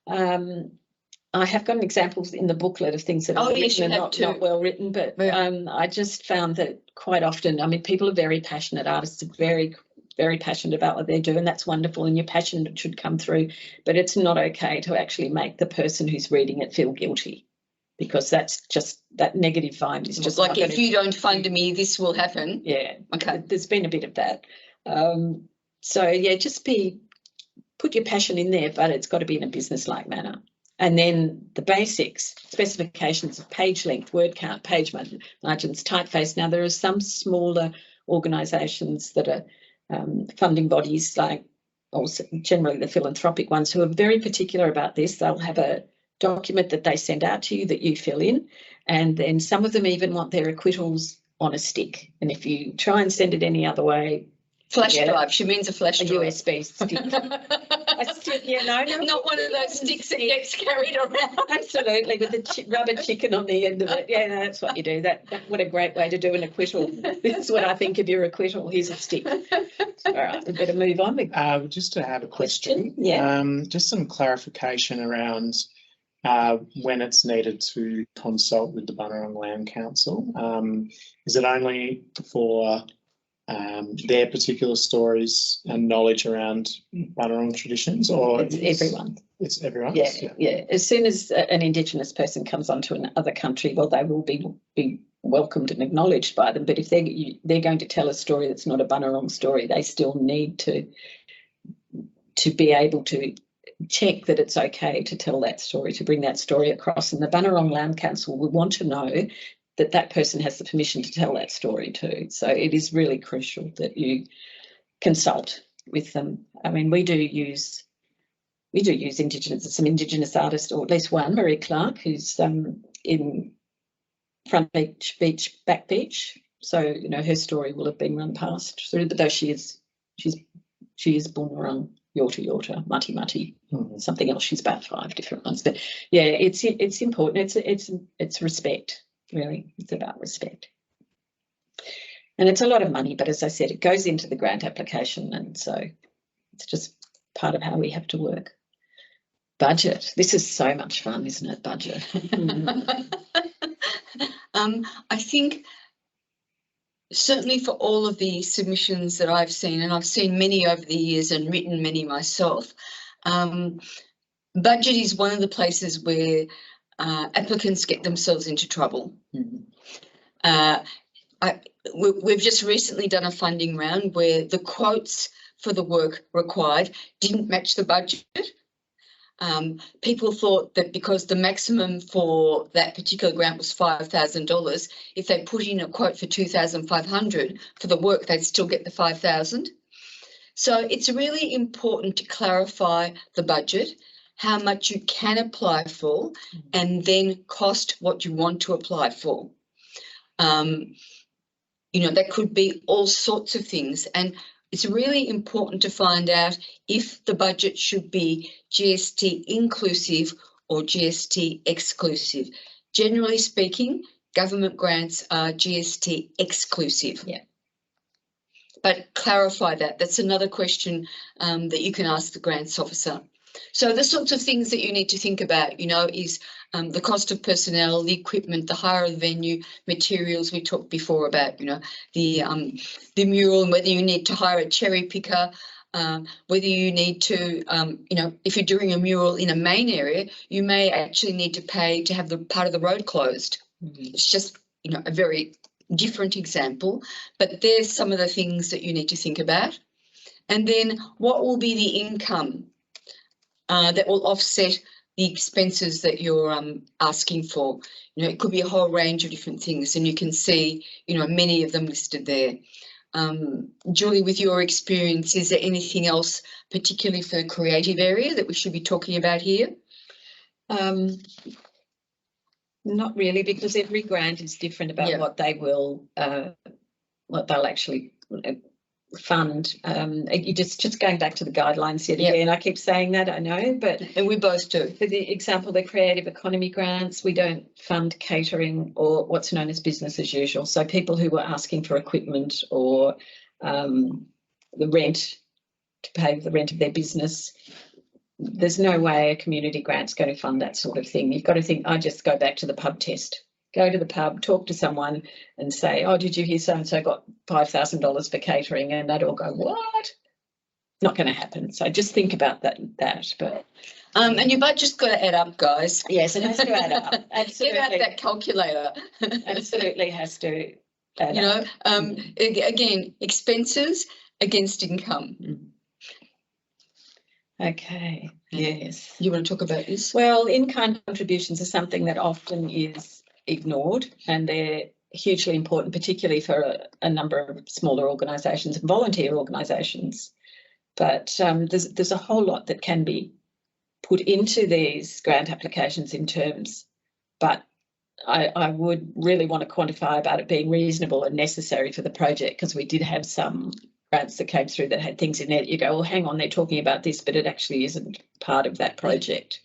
I have got examples in the booklet of things that are written and not well written, but I just found that quite often, people are very passionate. Artists are very passionate about what they do, and that's wonderful, and your passion should come through, but it's not okay to actually make the person who's reading it feel guilty, because that's just, that negative vibe is just like, if you don't fund me, this will happen. Okay, there's been a bit of that. So just put your passion in there, but it's got to be in a business-like manner. And then the basics, specifications of page length, word count, page margins, typeface. Now, there are some smaller organisations that are funding bodies, like also generally the philanthropic ones, who are very particular about this. They'll have a document that they send out to you that you fill in, and then some of them even want their acquittals on a stick. And if you try and send it any other way, flash drive. She means a flash drive. USB stick. Not one of those sticks that gets carried around. Absolutely, with the rubber chicken on the end of it. Yeah, no, that's what you do. That what a great way to do an acquittal. This is what I think of your acquittal. Here's a stick. All right, we better move on. Just to have a question. Yeah. Just some clarification around when it's needed to consult with the Bunurong Land Council. Is it only for their particular stories and knowledge around Bunurong traditions, or it's everyone? It's everyone. Yeah. As soon as an Indigenous person comes onto another country, well, they will be welcomed and acknowledged by them. But if they're going to tell a story that's not a Bunurong story, they still need to be able to check that it's okay to tell that story, to bring that story across. And the Bunurong Land Council will want to know that that person has the permission to tell that story too. So it is really crucial that you consult with them. I mean, we do use some Indigenous artists, or at least one, Marie Clark, who's in Front Beach, Back Beach. So, you know, her story will have been run past through, but though she is Bunurong, Yorta, Muti, something else. She's about 5 different ones. But yeah, it's important. It's respect. Really, it's about respect. And it's a lot of money, but as I said, it goes into the grant application, and so it's just part of how we have to work. Budget. This is so much fun, isn't it? Budget. I think certainly for all of the submissions that I've seen, and I've seen many over the years and written many myself, budget is one of the places where applicants get themselves into trouble. We've just recently done a funding round where the quotes for the work required didn't match the budget. People thought that because the maximum for that particular grant was $5,000, if they put in a quote for $2,500 for the work, they'd still get the $5,000. So it's really important to clarify the budget, how much you can apply for, and then cost what you want to apply for. You know, that could be all sorts of things, and it's really important to find out if the budget should be GST inclusive or GST exclusive. Generally speaking, government grants are GST exclusive. Yeah. But clarify that. That's another question that you can ask the grants officer. So the sorts of things that you need to think about, you know, is the cost of personnel, the equipment, the hire of the venue, materials. We talked before about, you know, the mural, and whether you need to hire a cherry picker, whether you need to, you know, if you're doing a mural in a main area, you may actually need to pay to have the part of the road closed. It's just, you know, a very different example, but there's some of the things that you need to think about. And then what will be the income that will offset the expenses that you're asking for? You know, it could be a whole range of different things, and you can see, you know, many of them listed there. Julie, with your experience, is there anything else, particularly for the creative area, that we should be talking about here? Not really, because every grant is different about what they will, what they'll actually fund. You just going back to the guidelines yet again. I keep saying that, I know, but and we both do. For the example, the creative economy grants, we don't fund catering or what's known as business as usual. So people who were asking for equipment or the rent, to pay the rent of their business, there's no way a community grant's going to fund that sort of thing. You've got to think, I just go back to the pub test. Go to the pub, talk to someone and say, oh, did you hear so-and-so got $5,000 for catering? And they'd all go, what? Not going to happen. So just think about that. But and your budget's got to add up, guys. Yes, it has to add up. Absolutely. Get out that calculator. Absolutely has to add up. You know, again, expenses against income. Okay, yes. You want to talk about this? Well, in-kind contributions are something that often is ignored, and they're hugely important, particularly for a number of smaller organisations and volunteer organisations. But there's a whole lot that can be put into these grant applications in terms, but I would really want to quantify about it being reasonable and necessary for the project, because we did have some grants that came through that had things in there that you go, well, hang on, they're talking about this, but it actually isn't part of that project.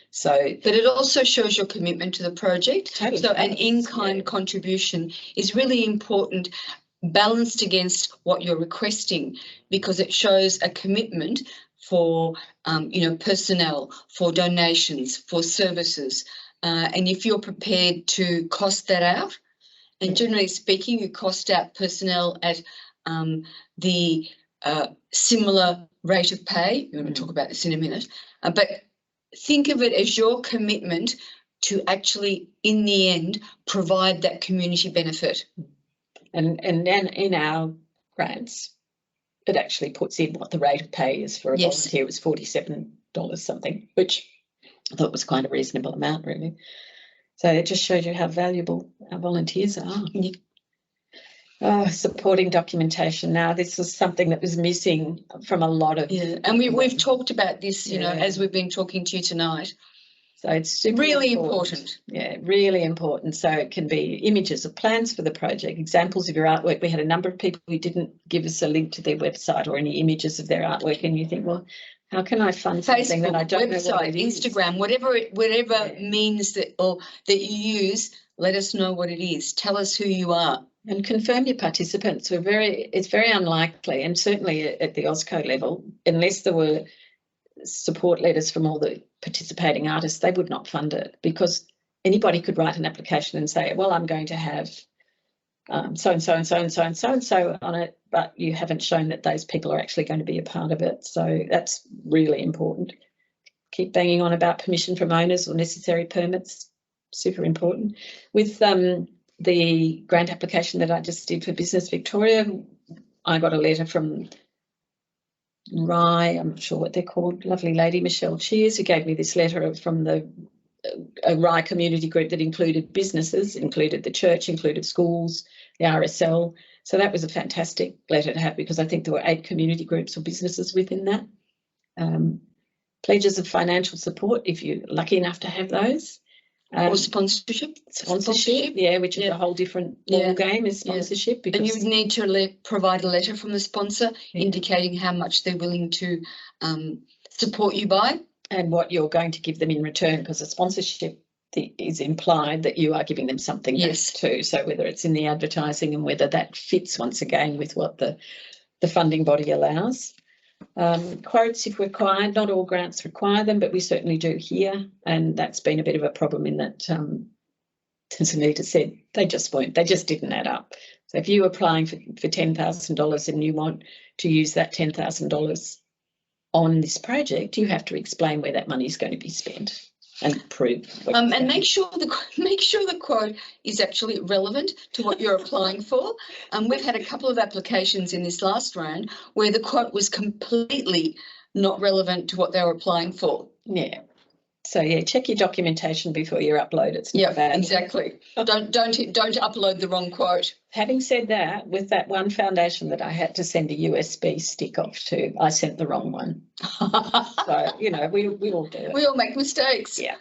So, but it also shows your commitment to the project. Totally So an does, in-kind yeah. contribution is really important, balanced against what you're requesting, because it shows a commitment for, personnel, for donations, for services. And if you're prepared to cost that out, and generally speaking, you cost out personnel at the similar rate of pay. We're going to talk about this in a minute, but think of it as your commitment to actually, in the end, provide that community benefit. And then in our grants, it actually puts in what the rate of pay is for a volunteer. It was $47 something, which I thought was quite a reasonable amount, really. So it just shows you how valuable our volunteers are. Yeah. Oh, supporting documentation. Now, this was something that was missing from a lot of... Yeah, and we've talked about this, Yeah. as we've been talking to you tonight. So it's super really important. Yeah, really important. So it can be images of plans for the project, examples of your artwork. We had a number of people who didn't give us a link to their website or any images of their artwork, and you think, well, how can I fund something that I don't know what it is? Instagram, whatever means that you use, let us know what it is. Tell us who you are. And confirm your participants. It's very unlikely, and certainly at the OSCO level, unless there were support letters from all the participating artists, they would not fund it, because anybody could write an application and say, well, I'm going to have so-and-so and so-and-so and so-and-so on it, but you haven't shown that those people are actually going to be a part of it. So that's really important. Keep banging on about permission from owners or necessary permits, super important. With the grant application that I just did for Business Victoria, I got a letter from Rye, I'm not sure what they're called, lovely lady, Michelle Cheers, who gave me this letter from a Rye community group that included businesses, included the church, included schools, the RSL. So that was a fantastic letter to have, because I think there were 8 community groups or businesses within that. Pledges of financial support, if you're lucky enough to have those. Or sponsorship, yeah, which is a whole different ball game, is sponsorship. Because, and you would need to provide a letter from the sponsor indicating how much they're willing to support you by. And what you're going to give them in return, because a sponsorship is implied that you are giving them something back too. So whether it's in the advertising and whether that fits once again with what the funding body allows. Quotes if required. Not all grants require them, but we certainly do here, and that's been a bit of a problem in that, as Anita said, they just didn't add up. So if you're applying for $10,000 and you want to use that $10,000 on this project, you have to explain where that money is going to be spent and prove. And make sure the quote is actually relevant to what you're applying for. We've had a couple of applications in this last round where the quote was completely not relevant to what they were applying for. Yeah. So check your documentation before you upload. It's not bad. Exactly. Don't upload the wrong quote. Having said that, with that one foundation that I had to send a USB stick off to, I sent the wrong one. So we all do it. We all make mistakes. Yeah.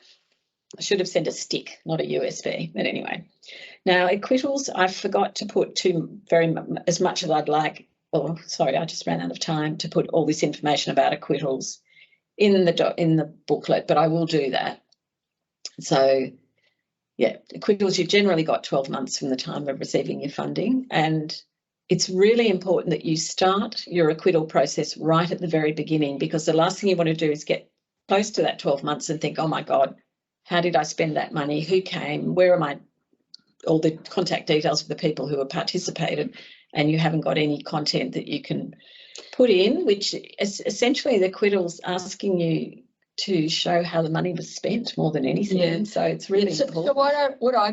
I should have sent a stick, not a USB. But anyway, now acquittals, I forgot to put as much as I'd like. Oh, sorry, I just ran out of time to put all this information about acquittals in the booklet, but I will do that. So, acquittals, you've generally got 12 months from the time of receiving your funding, and it's really important that you start your acquittal process right at the very beginning, because the last thing you want to do is get close to that 12 months and think, oh my God, how did I spend that money? Who came? Where am all the contact details of the people who have participated, and you haven't got any content that you can put in, which is essentially the acquittal's asking you to show how the money was spent more than anything. Yeah. So it's really important. So what I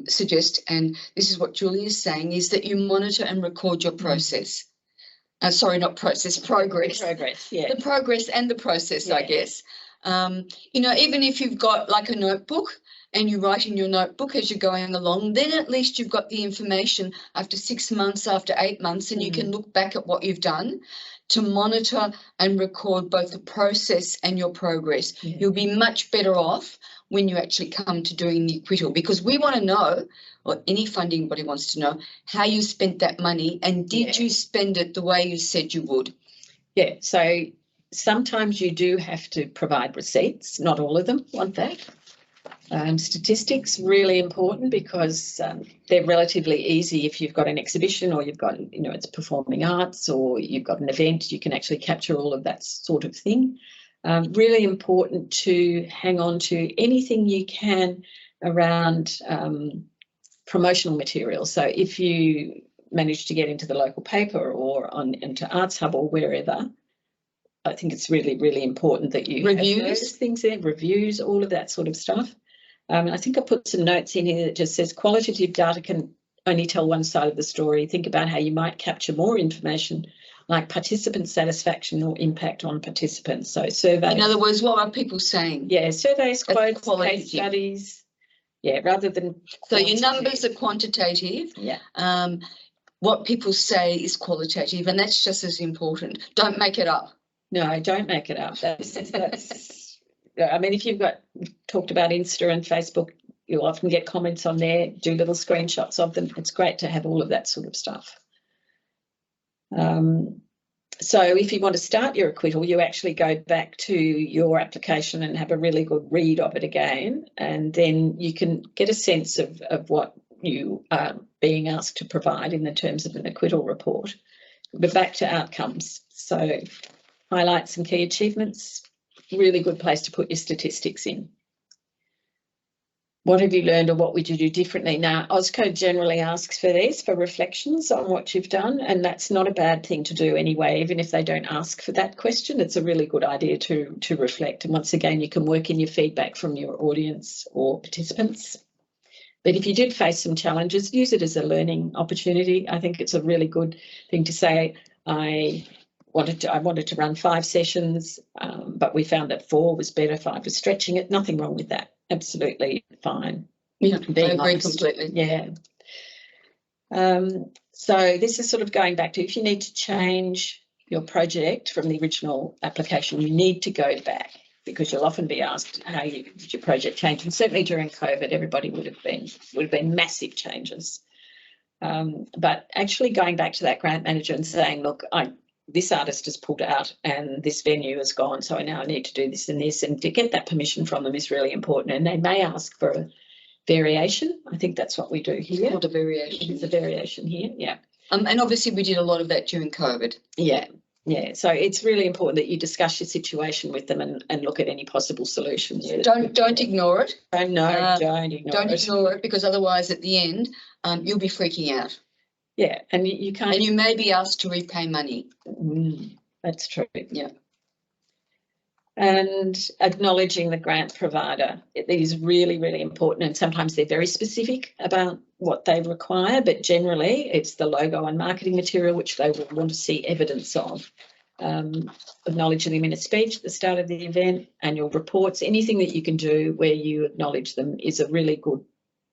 suggest, and this is what Julie is saying, is that you monitor and record your process. sorry, not process, progress. Progress, yeah. The progress and the process, I Yeah. guess. You know, even if you've got like a notebook and you write in your notebook as you're going along, then at least you've got the information after 6 months, after 8 months, and you can look back at what you've done to monitor and record both the process and your progress. Yeah. You'll be much better off when you actually come to doing the acquittal, because we want to know, or any funding body wants to know, how you spent that money and did Yeah. you spend it the way you said you would? Yeah, so sometimes you do have to provide receipts. Not all of them want that. Statistics, really important, because they're relatively easy. If you've got an exhibition or you've got, you know, it's performing arts or you've got an event, you can actually capture all of that sort of thing. Really important to hang on to anything you can around promotional material. So if you manage to get into the local paper or into Arts Hub or wherever, I think it's really, really important that you have those things there, reviews, all of that sort of stuff. I think I put some notes in here that just says qualitative data can only tell one side of the story. Think about how you might capture more information, like participant satisfaction or impact on participants. So surveys. In other words, what are people saying? Yeah, surveys, quotes, qualitative. case studies. Yeah, rather than So your numbers are quantitative. Yeah. What people say is qualitative, and that's just as important. Don't make it up. No, don't make it up. That's I mean, if you've talked about Insta and Facebook, you'll often get comments on there, do little screenshots of them. It's great to have all of that sort of stuff. So if you want to start your acquittal, you actually go back to your application and have a really good read of it again, and then you can get a sense of what you are being asked to provide in the terms of an acquittal report. But back to outcomes. So highlights and key achievements, really good place to put your statistics in. What have you learned or what would you do differently? Now, AusCode generally asks for these, for reflections on what you've done, and that's not a bad thing to do anyway. Even if they don't ask for that question, it's a really good idea to reflect. And once again, you can work in your feedback from your audience or participants. But if you did face some challenges, use it as a learning opportunity. I think it's a really good thing to say, I wanted to run 5 sessions, but we found that 4 was better, 5 was stretching it. Nothing wrong with that. Absolutely fine. Yeah, I agree completely. Yeah. So this is sort of going back to, if you need to change your project from the original application, you need to go back, because you'll often be asked how did your project change. And certainly during COVID, everybody would have been massive changes. But actually going back to that grant manager and saying, look, this artist has pulled out and this venue has gone, so I now need to do this and this, and to get that permission from them is really important. And they may ask for a variation. I think that's what we do here. It's called a variation. It's a variation here, yeah. And obviously we did a lot of that during COVID. Yeah, yeah. So it's really important that you discuss your situation with them and look at any possible solutions. Don't ignore it. Don't ignore it, because otherwise at the end you'll be freaking out. Yeah, and you can't. And you may be asked to repay money. That's true. Yeah. And acknowledging the grant provider. It is really, really important. And sometimes they're very specific about what they require, but generally it's the logo and marketing material which they will want to see evidence of. Acknowledging them in a speech at the start of the event, annual reports, anything that you can do where you acknowledge them is a really good,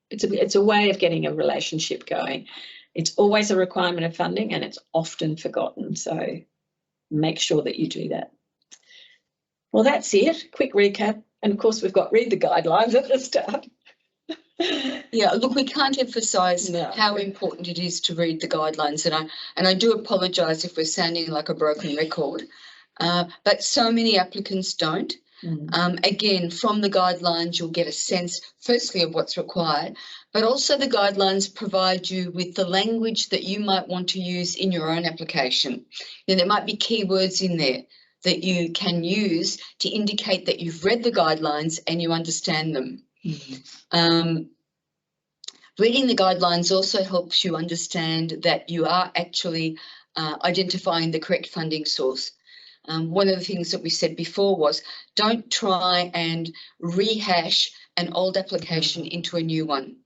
it's a way of getting a relationship going. It's always a requirement of funding and it's often forgotten. So make sure that you do that. Well, that's it. Quick recap. And of course, we've got read the guidelines at the start. Yeah, look, we can't emphasise how important it is to read the guidelines. And I do apologise if we're sounding like a broken record, but so many applicants don't. Again, from the guidelines, you'll get a sense, firstly, of what's required, but also the guidelines provide you with the language that you might want to use in your own application. You know, there might be keywords in there that you can use to indicate that you've read the guidelines and you understand them. Reading the guidelines also helps you understand that you are actually identifying the correct funding source. One of the things that we said before was don't try and rehash an old application into a new one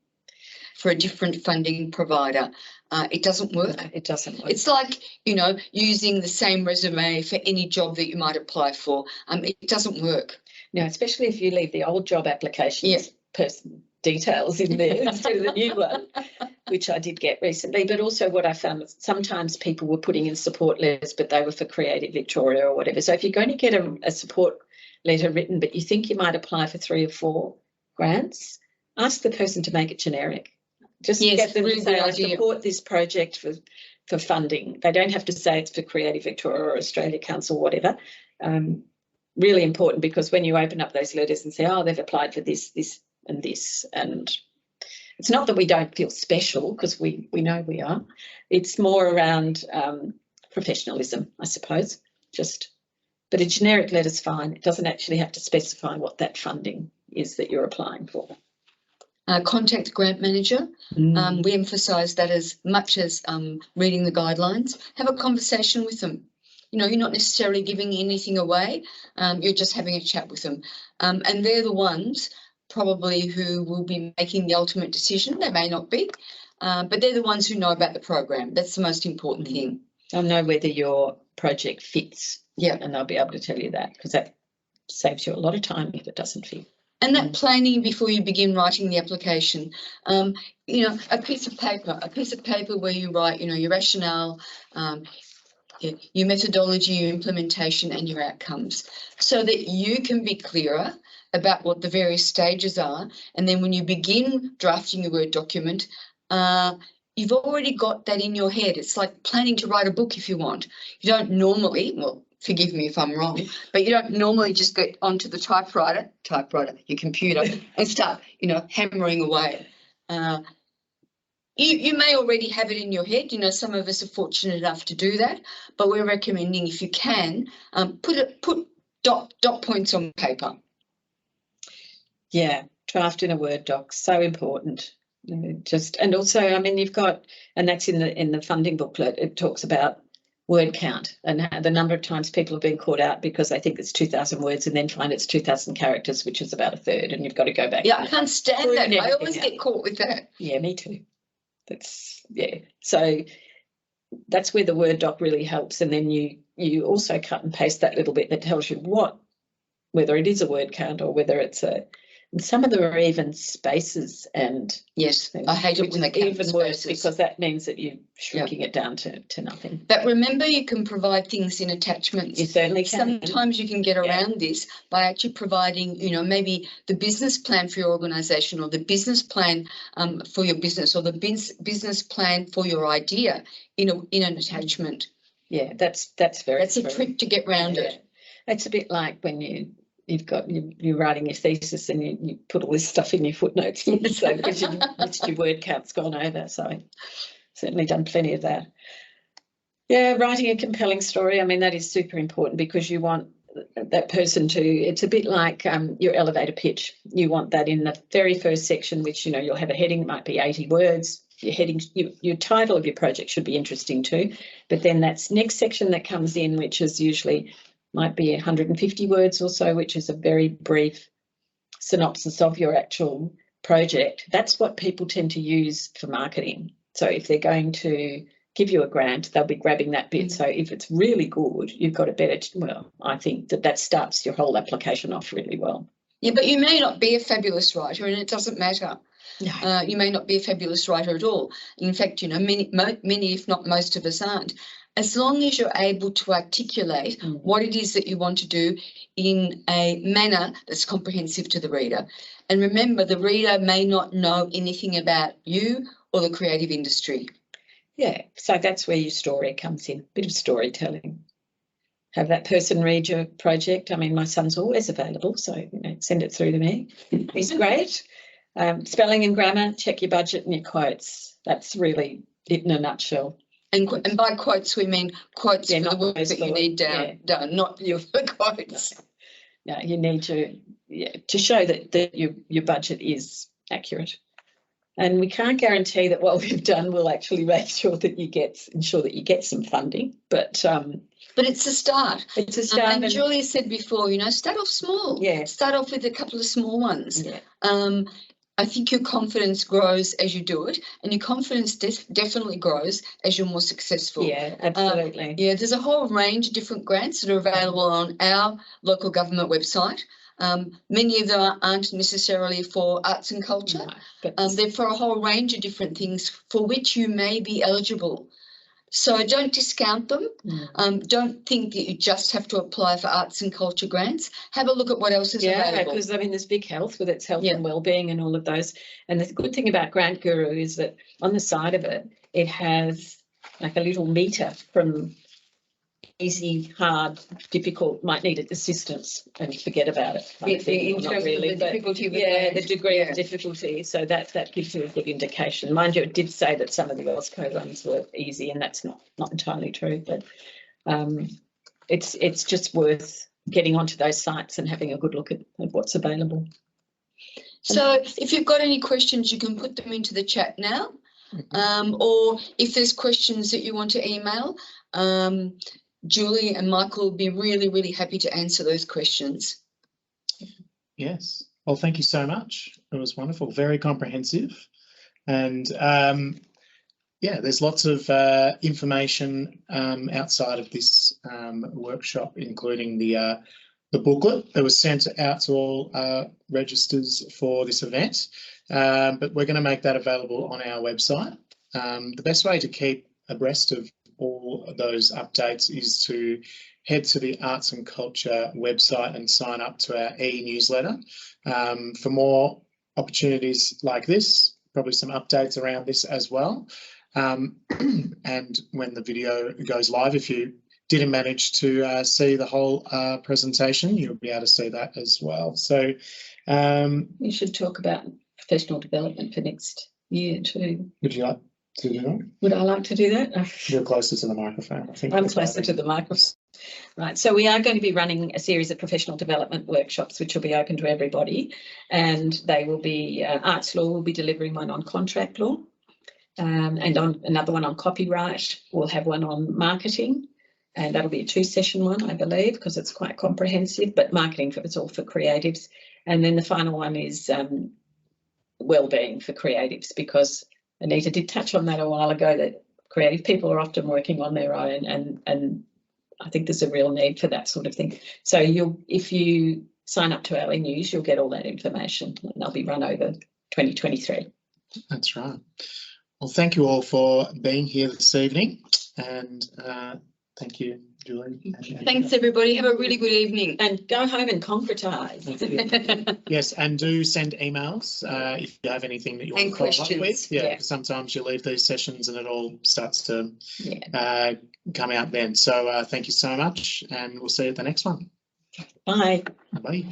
for a different funding provider. it doesn't work. No, it doesn't work. It's like, you know, using the same resume for any job that you might apply for. It doesn't work. No, especially if you leave the old job applications Yeah. person details in there instead of the new one, which I did get recently. But also what I found was sometimes people were putting in support letters, but they were for Creative Victoria or whatever. So if you're going to get a support letter written, but you think you might apply for 3 or 4 grants, ask the person to make it generic. Just get them to say, I support this project for funding. They don't have to say it's for Creative Victoria or Australia Council, whatever. Really important, because when you open up those letters and say, oh, they've applied for this, this and this, and it's not that we don't feel special, because we know we are. It's more around professionalism, I suppose. But a generic letter's fine. It doesn't actually have to specify what that funding is that you're applying for. Contact the grant manager. We emphasise that as much as reading the guidelines. Have a conversation with them. You know, you're not necessarily giving anything away. You're just having a chat with them. And they're the ones probably who will be making the ultimate decision. They may not be, but they're the ones who know about the program. That's the most important thing. They'll know whether your project fits. Yeah. And they'll be able to tell you that, because that saves you a lot of time if it doesn't fit. And that planning before you begin writing the application, you know, a piece of paper where you write, you know, your rationale, your methodology, your implementation and your outcomes, so that you can be clearer about what the various stages are. And then when you begin drafting your Word document, you've already got that in your head. It's like planning to write a book if you want. You don't normally, well, forgive me if I'm wrong, but you don't normally just get onto the typewriter, your computer, and start, you know, hammering away. You may already have it in your head. You know, some of us are fortunate enough to do that, but we're recommending, if you can, put dot points on paper. Yeah, draft in a Word doc, so important. And also, I mean, you've got, and that's in the funding booklet, it talks about word count and the number of times people have been caught out because they think it's 2,000 words and then find it's 2,000 characters, which is about a third, and you've got to go back. Yeah, I can't stand that. I always get caught with that. Yeah, me too. So that's where the Word doc really helps. And then you also cut and paste that little bit that tells you whether it is a word count or whether it's and some of them are even spaces and yes, I hate it when they count even worse, because that means that you're shrinking it down to nothing. But remember, you can provide things in attachments. You certainly can. Sometimes you can get around this by actually providing, you know, maybe the business plan for your organisation, or the business plan for your business, or the business plan for your idea in an attachment. Yeah, that's very. That's a trick to get around it. It's a bit like when you're writing your thesis and you put all this stuff in your footnotes, so because your word count's gone over. So I've certainly done plenty of that. Yeah, writing a compelling story, I mean, that is super important, because you want that person to, it's a bit like your elevator pitch. You want that in the very first section, which, you know, you'll have a heading, it might be 80 words. Your heading, your title of your project should be interesting too. But then that's next section that comes in, which is usually might be 150 words or so, which is a very brief synopsis of your actual project. That's what people tend to use for marketing. So if they're going to give you a grant, they'll be grabbing that bit. So if it's really good, you've got a better, well, I think that starts your whole application off really well. Yeah, but you may not be a fabulous writer, and it doesn't matter. No. You may not be a fabulous writer at all. In fact, you know, many, if not most of us aren't. As long as you're able to articulate what it is that you want to do in a manner that's comprehensive to the reader. And remember, the reader may not know anything about you or the creative industry. Yeah, so that's where your story comes in, a bit of storytelling. Have that person read your project. I mean, my son's always available, so, you know, send it through to me. He's great. Spelling and grammar, check your budget and your quotes. That's really it in a nutshell. And by quotes, we mean quotes for the work that you need done, not your quotes. No, you need to show that your budget is accurate. And we can't guarantee that what we've done will actually make sure that ensure that you get some funding, but it's a start. It's a start. And Julia said before, you know, start off small. Yeah. Start off with a couple of small ones. Yeah. I think your confidence grows as you do it, and your confidence definitely grows as you're more successful. Yeah, absolutely. Yeah, there's a whole range of different grants that are available on our local government website. Many of them aren't necessarily for arts and culture. No, but They're for a whole range of different things for which you may be eligible. So don't discount them. Don't think that you just have to apply for arts and culture grants. Have a look at what else is available. Because I mean, there's big health with its health Yeah. and well-being and all of those. And the good thing about Grant Guru is that on the side of it, it has like a little meter from easy, hard, difficult, might need assistance and forget about it. kind of thing. In Not terms really, of the but difficulty with yeah, the degree yeah. of difficulty. So that gives you a good indication. Mind you, it did say that some of the OSCO runs were easy, and that's not entirely true. But it's just worth getting onto those sites and having a good look at what's available. So if you've got any questions, you can put them into the chat now. Or if there's questions that you want to email, Julie and Michael will be really, really happy to answer those questions. Yes. Well, thank you so much. It was wonderful, very comprehensive. And yeah, there's lots of information outside of this workshop, including the booklet that was sent out to all registers for this event. But we're going to make that available on our website. The best way to keep abreast of all of those updates is to head to the Arts and Culture website and sign up to our e-newsletter for more opportunities like this, probably some updates around this as well. And when the video goes live, if you didn't manage to see the whole presentation, you'll be able to see that as well. So You should talk about professional development for next year too. would you like to do that? Would I like to do that? You're closer to the microphone, I think. I'm closer to the microphone. Right, so we are going to be running a series of professional development workshops, which will be open to everybody, and they will be Arts Law will be delivering one on contract law, and on another one on copyright. We'll have one on marketing, and that'll be a 2-session one, I believe, because it's quite comprehensive. But marketing it's all for creatives, and then the final one is wellbeing for creatives, because Anita did touch on that a while ago, that creative people are often working on their own, and I think there's a real need for that sort of thing. So if you sign up to our e-news, you'll get all that information, and they'll be run over 2023. That's right. Well, thank you all for being here this evening, and thank you, Julie. Thanks, everybody. Have a really good evening. And go home and concretise. Yes, and do send emails if you have anything that you want And to follow up questions, with. Yeah, yeah. because sometimes you leave these sessions and it all starts to Yeah. come out then. So thank you so much, and we'll see you at the next one. Bye. Bye.